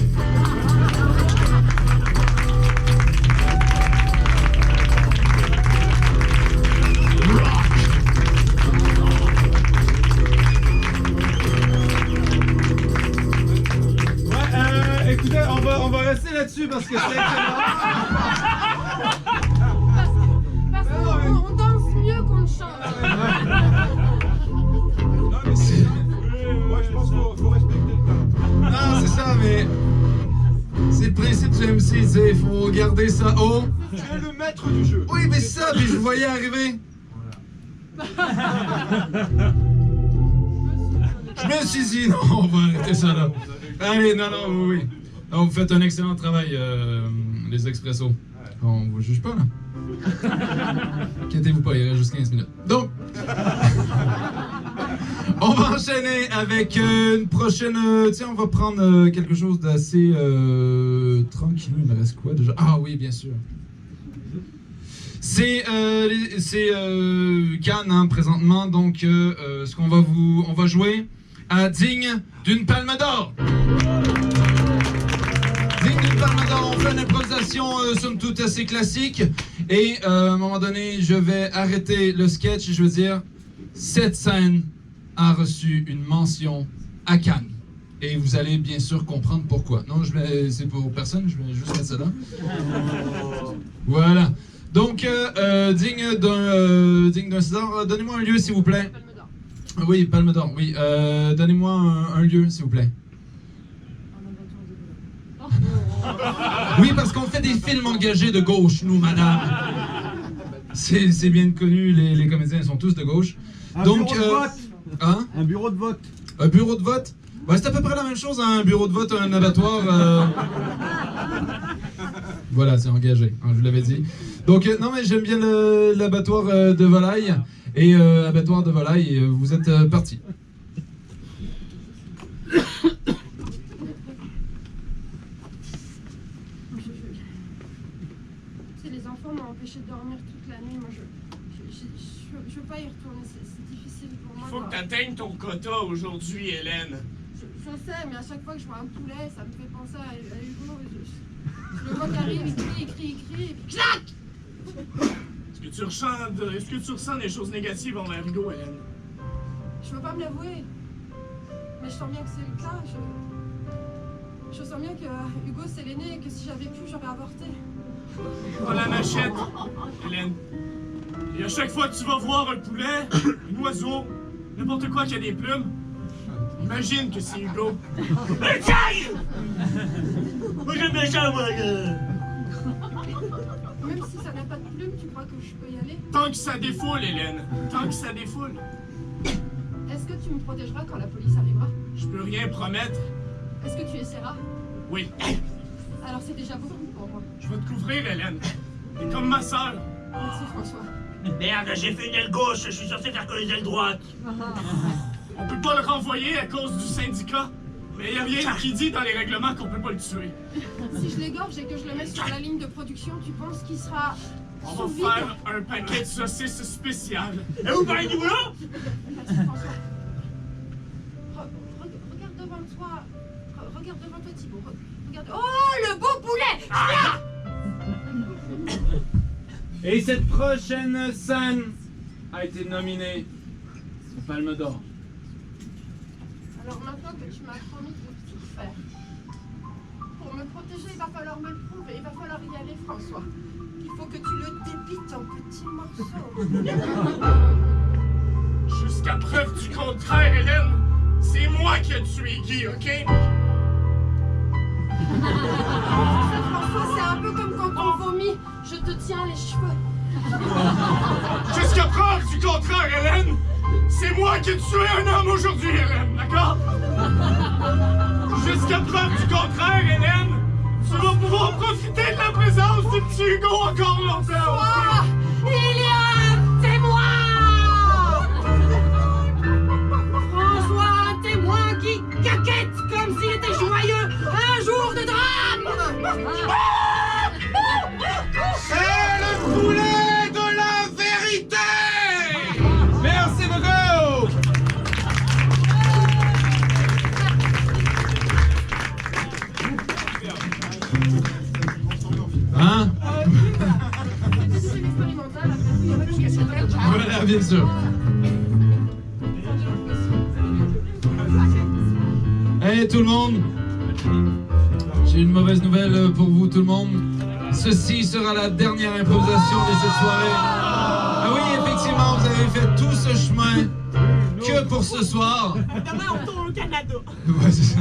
Écoutez, on va rester là-dessus parce que c'est excellent. Parce qu'on danse mieux qu'on ne chante. Non, mais c'est... Moi, je pense qu'il faut respecter le temps. Non, c'est ça, mais c'est le principe du MC, tu sais, il faut garder ça haut. Tu es le maître du jeu. Oui, mais c'est ça, puis je vous voyais arriver. Je me suis dit, non, on va arrêter ça là. Allez, non, oui. Non, vous faites un excellent travail, les expressos. On vous juge pas, là. Inquiétez-vous pas, il reste juste 15 minutes. Donc, on va enchaîner avec une prochaine... tiens, on va prendre quelque chose d'assez tranquille. Il me reste quoi déjà? Ah oui, bien sûr. C'est Cannes, hein, présentement. Donc, ce qu'on va on va jouer à Digne d'une Palme d'Or. Digne d'une Palme d'Or, on fait une improvisation somme toute assez classique. Et à un moment donné, je vais arrêter le sketch et je veux dire, cette scène a reçu une mention à Cannes. Et vous allez bien sûr comprendre pourquoi. Non, c'est pour personne, je vais juste mettre ça là. Voilà. Donc, digne d'un César, donnez-moi un lieu s'il vous plaît. Oui, Palme d'Or, oui. Donnez-moi un lieu s'il vous plaît. Oui, parce qu'on fait des films engagés de gauche, nous, madame. C'est bien connu, les comédiens sont tous de gauche. Donc, bureau de vote. Hein? Un bureau de vote. Un bureau de vote? Ouais, c'est à peu près la même chose, hein, un bureau de vote, un abattoir. Voilà, c'est engagé, hein, je vous l'avais dit. Donc, non, mais j'aime bien l'abattoir de volaille. Et abattoir de volaille, vous êtes partis. Les enfants m'ont empêché de dormir toute la nuit. Moi, je veux pas y retourner. C'est difficile pour moi. Faut que t'atteignes ton quota aujourd'hui, Hélène. Je sais, mais à chaque fois que je vois un poulet, ça me fait penser à Hugo. Je le vois qui arrive, il crie, et puis clac! Est-ce que tu ressens des choses négatives envers Hugo, Hélène? Je veux pas me l'avouer, mais je sens bien que c'est le cas. Je sens bien que Hugo c'est l'aîné et que si j'avais pu, j'aurais avorté. Prends la machette, Hélène. Et à chaque fois que tu vas voir un poulet, un oiseau, n'importe quoi qui a des plumes, imagine que c'est Hugo. Mais tiens! Moi j'aime bien ça, moi! Même si ça n'a pas de plume, tu crois que je peux y aller? Tant que ça défoule, Hélène. Tant que ça défoule. Est-ce que tu me protégeras quand la police arrivera? Je peux rien promettre. Est-ce que tu essaieras? Oui. Alors c'est déjà beaucoup pour moi. Je vais te couvrir, Hélène. T'es comme ma sœur. Merci François. Merde, j'ai fait une aile gauche, je suis censé faire que les ailes droites. On peut pas le renvoyer à cause du syndicat. Mais y a rien qui dit dans les règlements qu'on peut pas le tuer. Si je l'égorge et que je le mets sur la ligne de production, tu penses qu'il sera... On va faire un paquet de saucisses spéciales. Et vous parlez du boulot? Merci François. Regarde devant toi. Regarde devant toi Thibaut. Regarde... Oh, le beau poulet! Ah. Et cette prochaine scène a été nominée au Palme d'Or. Alors maintenant que tu m'as promis de tout faire, pour me protéger, il va falloir me le prouver. Il va falloir y aller, François. Il faut que tu le débites en petits morceaux. Jusqu'à preuve du contraire, Hélène, C'est moi qui ai tué Guy, ok? François, c'est un peu comme quand on vomit. Je te tiens les cheveux. Jusqu'à preuve du contraire, Hélène, c'est moi qui ai tué un homme aujourd'hui, Hélène, d'accord? Jusqu'à preuve du contraire, Hélène, tu vas pouvoir profiter de la présence du petit Hugo encore longtemps. Ah, Iliane, c'est moi! François, un témoin qui caquette comme s'il était joyeux un jour de drame! C'est le poulet de la vérité! Merci beaucoup! Hein? C'est l'expérimental, après il y a pas de question. Voilà, bien sûr. Hey tout le monde! J'ai une mauvaise nouvelle pour vous tout le monde. Ceci sera la dernière improvisation de cette soirée. Ah oui, effectivement, vous avez fait tout ce chemin que pour ce soir. Demain, on tourne au Canada. Ouais, c'est ça.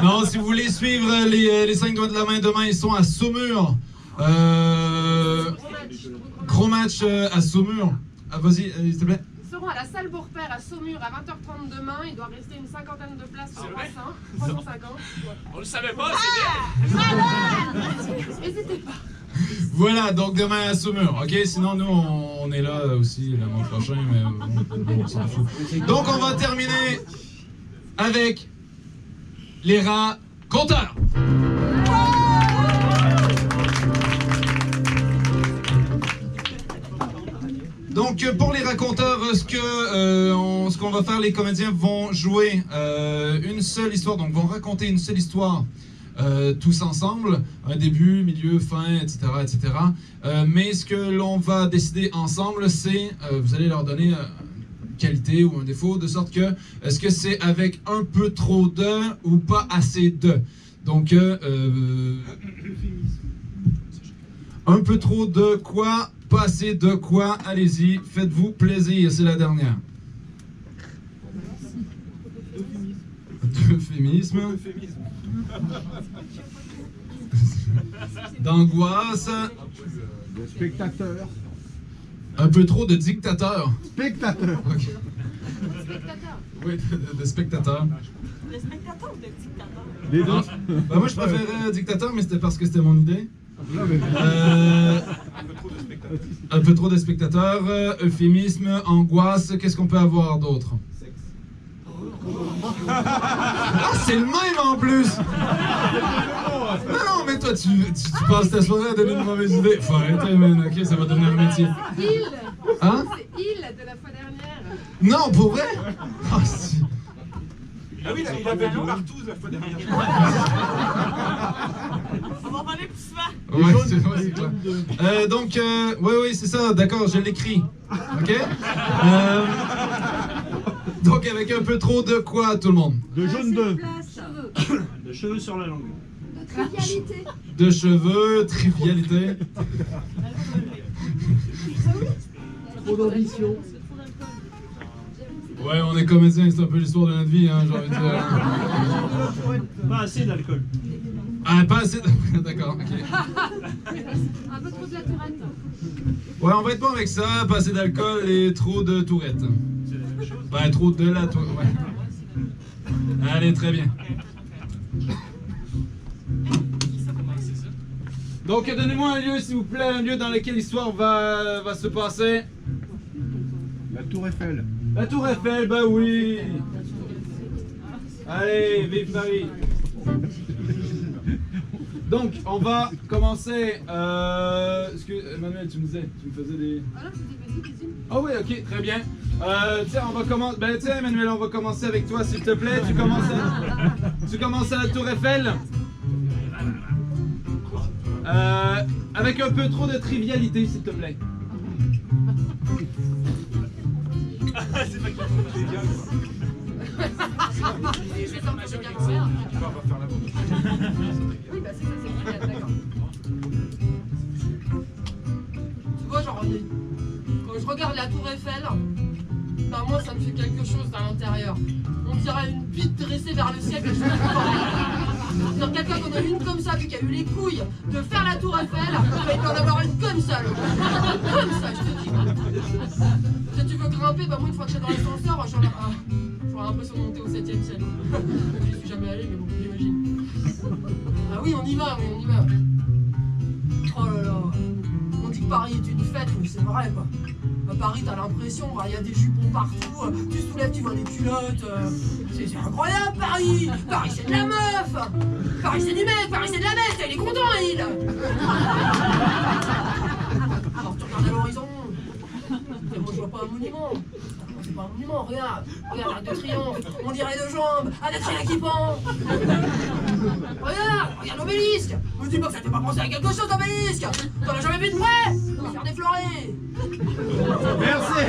Non, si vous voulez suivre les 5 doigts de la main, demain ils sont à Saumur. Gros match à Saumur. Ah, vas-y, s'il te plaît. Ils seront à la salle Beaurepaire à Saumur à 20h30 demain. Il doit rester une cinquantaine de places sur le bassin. 350. On le savait pas, N'hésitez pas. Voilà, donc demain à Saumur, ok? Sinon, nous, on est là aussi le mois prochain, mais on s'en fout. Donc, on va terminer avec les rats compteurs. Donc, pour les raconteurs, ce qu'on va faire, les comédiens vont jouer une seule histoire, donc vont raconter une seule histoire tous ensemble, un début, milieu, fin, etc. etc. Mais ce que l'on va décider ensemble, c'est, vous allez leur donner une qualité ou un défaut, de sorte que, est-ce que c'est avec un peu trop de ou pas assez de? Donc, un peu trop de quoi? Pas assez de quoi? Allez-y, faites-vous plaisir, c'est la dernière. D'euphémisme. D'angoisse. De spectateur. Un peu trop de dictateur. Spectateur. Ok. Spectateur. Oui, de spectateur. Le spectateur ou le dictateur? Les deux. Bah, moi je préférais dictateur, mais c'était parce que c'était mon idée. Non, mais... Un peu trop de spectateurs, euphémisme, angoisse, qu'est-ce qu'on peut avoir d'autre? Ah, c'est le même en plus! Non, mais toi, tu passes ta soirée à donner une mauvaise idée. Faut arrêter, man, ok, ça va devenir un métier. Il. Hein? C'est il de la fois dernière. Non, pour vrai? Ah, si. Ah oui, il avait du partout la fois dernière. On va en parler plus souvent. Ouais, c'est clair. Donc, oui, c'est ça, d'accord, je l'écris. Ok? Donc, avec un peu trop de quoi, tout le monde? De jaune d'œuf. Cheveux. De cheveux sur la langue. De trivialité. De cheveux, trivialité. Trop d'ambition. Ouais, on est comédien, c'est un peu l'histoire de notre vie, hein, j'ai envie de dire. Pas assez d'alcool. Ah, pas assez de... D'accord, ok. Un peu trop de la tourette. Ouais, on va être bon avec ça, pas assez d'alcool et trop de tourette. Bah, trop de la tourette, ouais. Allez, très bien. Donc, donnez-moi un lieu, s'il vous plaît, un lieu dans lequel l'histoire va se passer. La Tour Eiffel. La Tour Eiffel, bah oui. Allez, vive Paris. Donc, on va commencer. Emmanuel, tu me disais, tu me faisais des. Ah non, je vous dis, vas-y, cuisine. Ah oui, ok, très bien. Tiens, on va commencer. Ben, tiens, Emmanuel, on va commencer avec toi, s'il te plaît. Tu commences à la Tour Eiffel. Avec un peu trop de trivialité, s'il te plaît. C'est pas qu'il faut que bien quoi. Je vais sortir bien mon verre. On va faire la boucle. Oui, bah c'est ça, c'est trivial, d'accord. Tu vois, genre, quand je regarde la Tour Eiffel, bah moi ça me fait quelque chose à l'intérieur. On dirait une bite dressée vers le ciel que je fais c'est-à-dire quelqu'un qu'on a une comme ça, puis qui a eu les couilles de faire la tour Eiffel, bah, il peut en avoir une comme ça, le gars. Comme ça, je te dis. Si tu veux grimper, bah moi une fois que je suis dans l'ascenseur, j'aurais l'impression de monter au 7e ciel. Je suis jamais allé, mais bon, j'imagine. Ah oui, on y va, oui, on y va. Oh là là. On dit que Paris est une fête, mais c'est vrai quoi. À Paris, t'as l'impression, il y a des jupons partout, tu soulèves, tu vois des culottes. C'est incroyable, Paris! Paris, c'est de la meuf! Paris, c'est du mec! Paris, c'est de la messe! Il est content, il! Alors, tu regardes à l'horizon. Mais moi, je vois pas un monument. C'est pas un monument, regarde! Regarde l'Arc de Triomphe! On dirait deux jambes! Avec rien qui pend! Regarde l'obélisque! Me dis pas que ça te fait pas penser à quelque chose, l'obélisque! T'en as jamais vu de près! On va faire déflorer! Merci.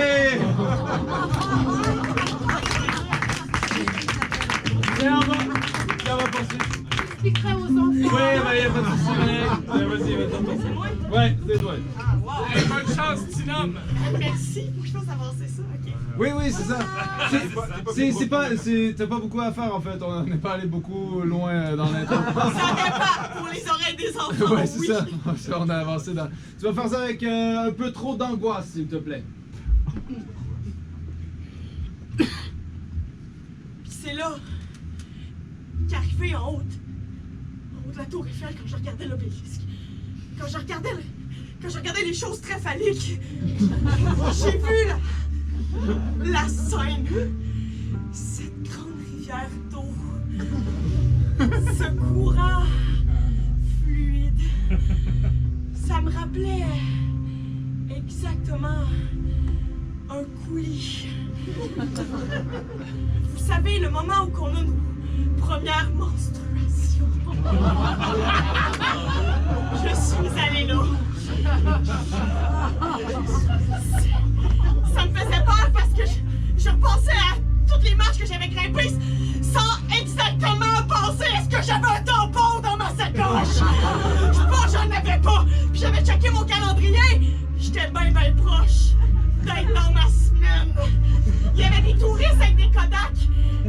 Tiens, on va penser. J'expliquerai aux enfants. Oui, bah, y a pas de soucis, vas-y, vas-y. Ouais, c'est toi. Ah, wow. Bonne chance, petit homme. Merci, faut que je fasse avancer ça, ok. Oui, c'est ça. T'as pas beaucoup à faire en fait. On n'est pas allé beaucoup loin dans l'intro. Ça dépend pour les oreilles des enfants. Ouais, c'est oui. ça. On a avancé dans. Tu vas faire ça avec un peu trop d'angoisse, s'il te plaît. Puis c'est là qu'arrivé en haut de la tour Eiffel, quand je regardais l'obélisque, quand je regardais les choses très phalliques, j'ai vu la Seine, cette grande rivière d'eau, ce courant fluide. Ça me rappelait exactement un coulis. Vous savez, le moment où on a nos premières menstruations. Je suis allée là. Ça me faisait peur parce que je repensais à toutes les marches que j'avais grimpées sans exactement penser à ce que j'avais un tampon dans ma sacoche. Je pense que j'en avais pas. Puis j'avais checké mon calendrier. J'étais bien proche d'être dans ma semaine. Il y avait des touristes avec des Kodak,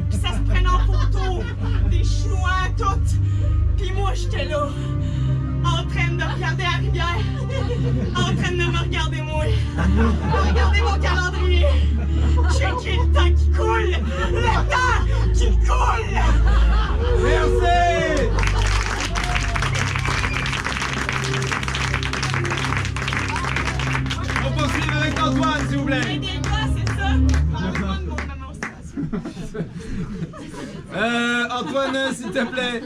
puis ça se prenait en photo, des Chinois, toutes. Puis moi, j'étais là, en train de regarder la rivière, en train de me regarder moi, de regarder mon calendrier. Checker le temps qui coule, le temps qui coule. Merci. On poursuit avec Antoine, s'il vous plaît. Aidez-moi, c'est ça. Parlez-moi de mon démonstration. Antoine, s'il te plaît,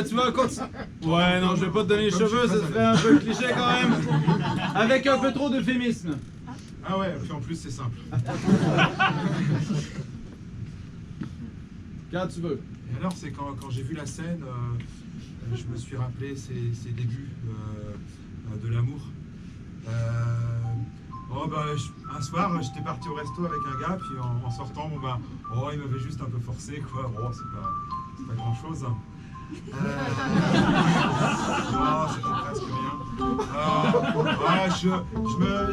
tu vas continuer. Ouais, non, je vais pas te donner les cheveux, ça serait un peu cliché quand même. Avec un peu trop d'euphémisme. Ah ouais, puis en plus c'est simple. Quand tu veux. Et alors, c'est quand j'ai vu la scène, je me suis rappelé ses débuts de l'amour. Un soir, j'étais parti au resto avec un gars, puis en sortant, il m'avait juste un peu forcé, quoi. Bon, c'est pas grand chose. Non, c'était presque rien.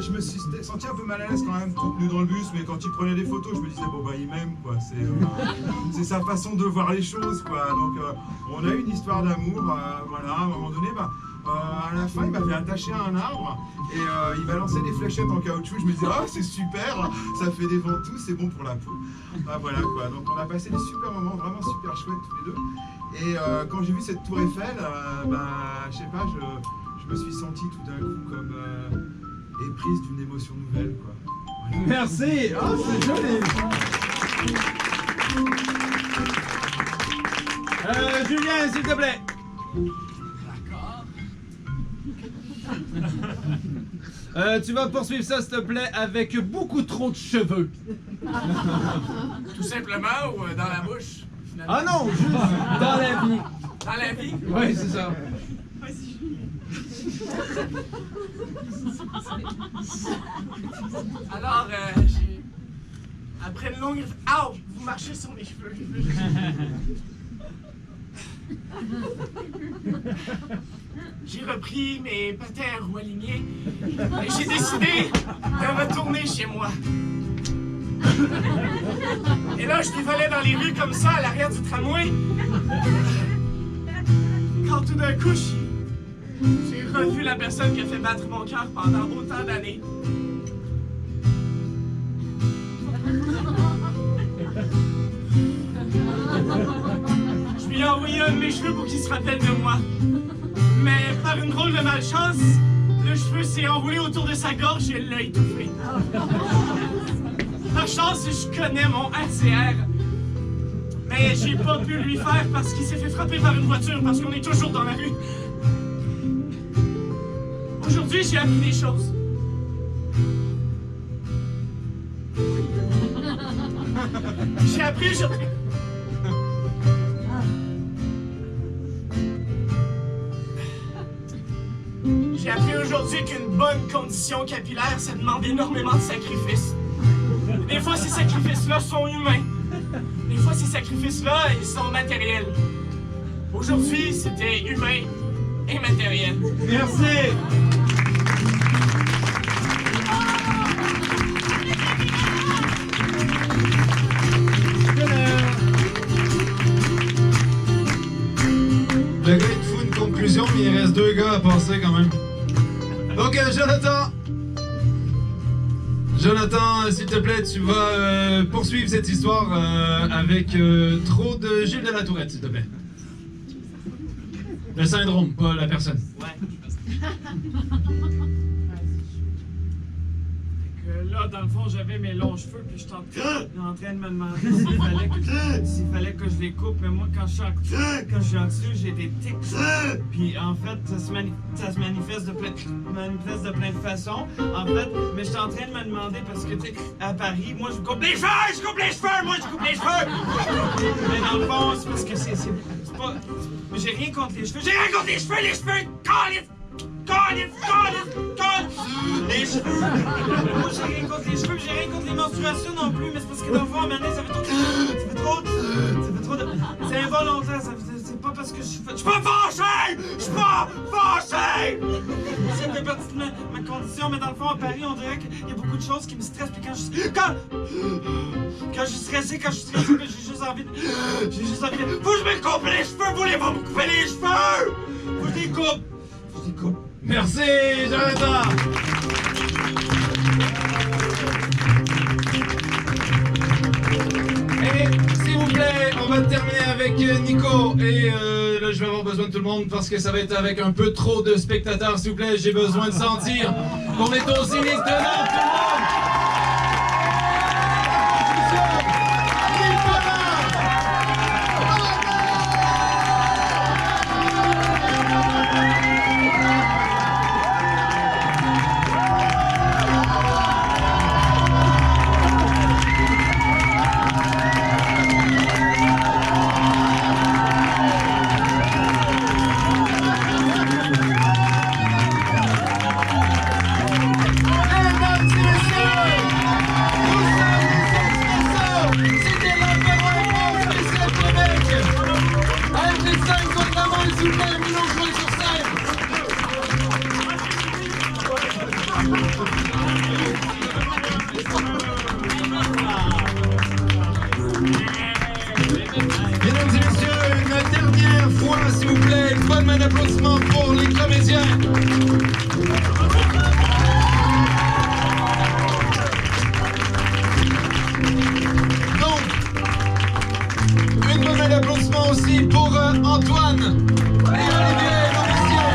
Je me suis senti un peu mal à l'aise quand même, tout nu dans le bus, mais quand il prenait des photos, je me disais, il m'aime, quoi. C'est sa façon de voir les choses, quoi. Donc, on a eu une histoire d'amour, voilà, à un moment donné, à la fin, il m'avait attaché à un arbre et il balançait des fléchettes en caoutchouc. Je me disais, c'est super, ça fait des ventouses, c'est bon pour la peau. Voilà quoi. Donc on a passé des super moments, vraiment super chouettes tous les deux. Et quand j'ai vu cette tour Eiffel, je sais pas, je me suis senti tout d'un coup comme éprise d'une émotion nouvelle, quoi. Voilà. Merci. Oh, c'est joli. Julien, s'il te plaît. Tu vas poursuivre ça, s'il te plaît, avec beaucoup trop de cheveux. Tout simplement ou dans la bouche? Finalement? Ah non, juste dans la vie. Dans la vie? Oui, c'est ça. Alors, après une longue... Vous marchez sur mes cheveux. J'ai repris mes patins à roues alignées et j'ai décidé de retourner chez moi. Et là, je dévalais dans les rues comme ça, à l'arrière du tramway. Quand tout d'un coup, j'ai revu la personne qui a fait battre mon cœur pendant autant d'années. Je lui ai envoyé un de mes cheveux pour qu'il se rappelle de moi. Mais par une drôle de malchance, le cheveu s'est enroulé autour de sa gorge et l'a étouffé. Par chance, je connais mon ACR. Mais j'ai pas pu lui faire parce qu'il s'est fait frapper par une voiture parce qu'on est toujours dans la rue. Aujourd'hui, j'ai appris des choses. J'ai appris aujourd'hui. J'ai appris aujourd'hui qu'une bonne condition capillaire, ça demande énormément de sacrifices. Des fois, ces sacrifices-là sont humains. Des fois, ces sacrifices-là, ils sont matériels. Aujourd'hui, c'était humain et matériel. Merci. Le gars, il te fout une conclusion, mais il reste 2 gars à passer quand même. Donc, Jonathan, s'il te plaît, tu vas poursuivre cette histoire avec trop de Gilles de la Tourette, s'il te plaît. Le syndrome, pas la personne. Ouais. Là, dans le fond, j'avais mes longs cheveux, puis j'étais en train de me demander s'il fallait que je les coupe. Mais moi, quand je suis en dessous, j'ai des tics. Puis en fait, ça se manifeste de plein de façons. En fait, mais j'étais en train de me demander, parce que, tu sais, à Paris, moi, je coupe les cheveux! Mais dans le fond, c'est parce que c'est pas... J'ai rien contre les cheveux. Les cheveux! Les cheveux! Moi, j'ai rien contre les cheveux, j'ai rien contre les menstruations non plus, mais c'est parce que dans le fond, à un moment donné, ça fait trop de... C'est involontaire, c'est pas parce que je suis pas fâché! Je suis pas fâché! Ça fait partie de ma condition, mais dans le fond, à Paris, on dirait qu'il y a beaucoup de choses qui me stressent, puis quand je suis stressé, ben, j'ai juste envie de... Faut que je me coupe les cheveux! Voulez-vous me couper les cheveux? Faut que je les coupe! Merci, Jonathan! Et s'il vous plaît, on va terminer avec Nico. Et là, je vais avoir besoin de tout le monde parce que ça va être avec un peu trop de spectateurs. S'il vous plaît, j'ai besoin de sentir qu'on est au Zénith de Nantes, tout le monde! Mesdames et messieurs, une dernière fois, s'il vous plaît, une bonne main d'applaudissement pour les comédiens. Donc, une bonne main d'applaudissement aussi pour Antoine et Olivier, nos messieurs.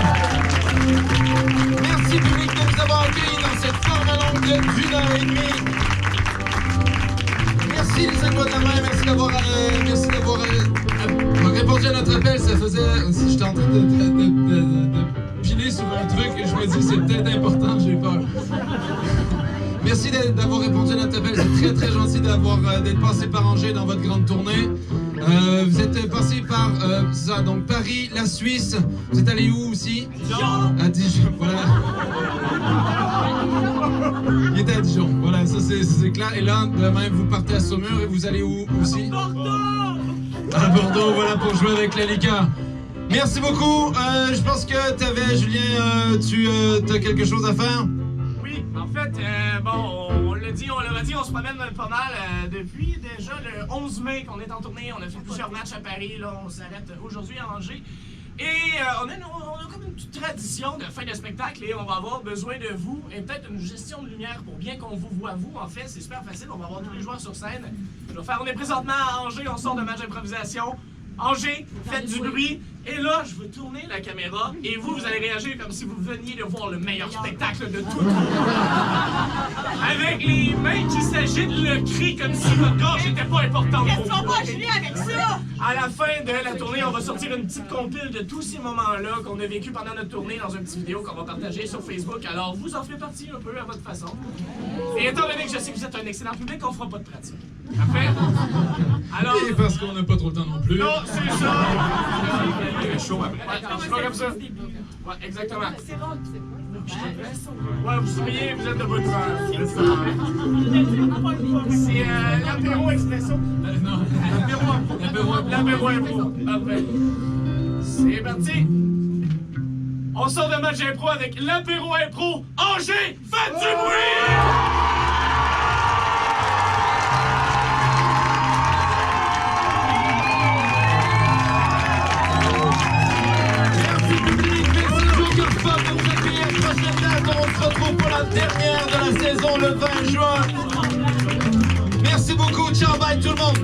Merci public de nous avoir accueillis dans cette forme longue d'1h30. Merci les 5 doigts de la main, merci d'avoir répondu à notre appel. Ça faisait... J'étais en train de piler sur un truc et je me dis c'est peut-être important, j'ai eu peur. Merci d'avoir répondu à notre appel, c'est très très gentil d'être passé par Angers dans votre grande tournée. Vous êtes passé par ça, donc Paris, la Suisse. Vous êtes allé où aussi? Dijon. À Dijon, voilà. Il était à Dijon, voilà, ça c'est clair. Et là, demain, vous partez à Saumur et vous allez où aussi? Bordeaux. À Bordeaux, voilà, pour jouer avec la Liga. Merci beaucoup. Je pense que Julien, tu as quelque chose à faire? Oui, en fait, bon, on l'a on se promène pas mal depuis déjà le 11 mai qu'on est en tournée. On a fait plusieurs matchs à Paris, là, on s'arrête aujourd'hui à Angers. Et on a comme une petite tradition de fin de spectacle et on va avoir besoin de vous et peut-être une gestion de lumière pour bien qu'on vous voit vous. En fait, c'est super facile, on va avoir tous les joueurs sur scène. On est présentement à Angers, on sort de match d'improvisation. Angers, faites du bruit. Et là, je veux tourner la caméra et vous allez réagir comme si vous veniez de voir le meilleur spectacle de tout le monde. Avec les mains qui s'agitent, le cri comme si votre gorge n'était pas importante. Qu'est-ce qu'on va jouer avec ça? À la fin de la tournée, on va sortir une petite compile de tous ces moments-là qu'on a vécu pendant notre tournée dans une petite vidéo qu'on va partager sur Facebook. Alors, vous en ferez partie un peu à votre façon. Et étant donné que je sais que vous êtes un excellent public, on fera pas de pratique. Parfait? Alors... Et parce qu'on n'a pas trop le temps non plus. Non, c'est ça! Il est chaud après. C'est pas comme ça. Ouais, exactement. C'est bon, Ouais, vous souriez, vous êtes de bonne humeur. C'est l'apéro expresso. Non, L'apéro impro. Parfait. C'est parti. On sort de match impro avec l'apéro impro. Angers, faites du bruit! On se retrouve pour la dernière de la saison le 20 juin. Merci beaucoup, ciao, bye tout le monde.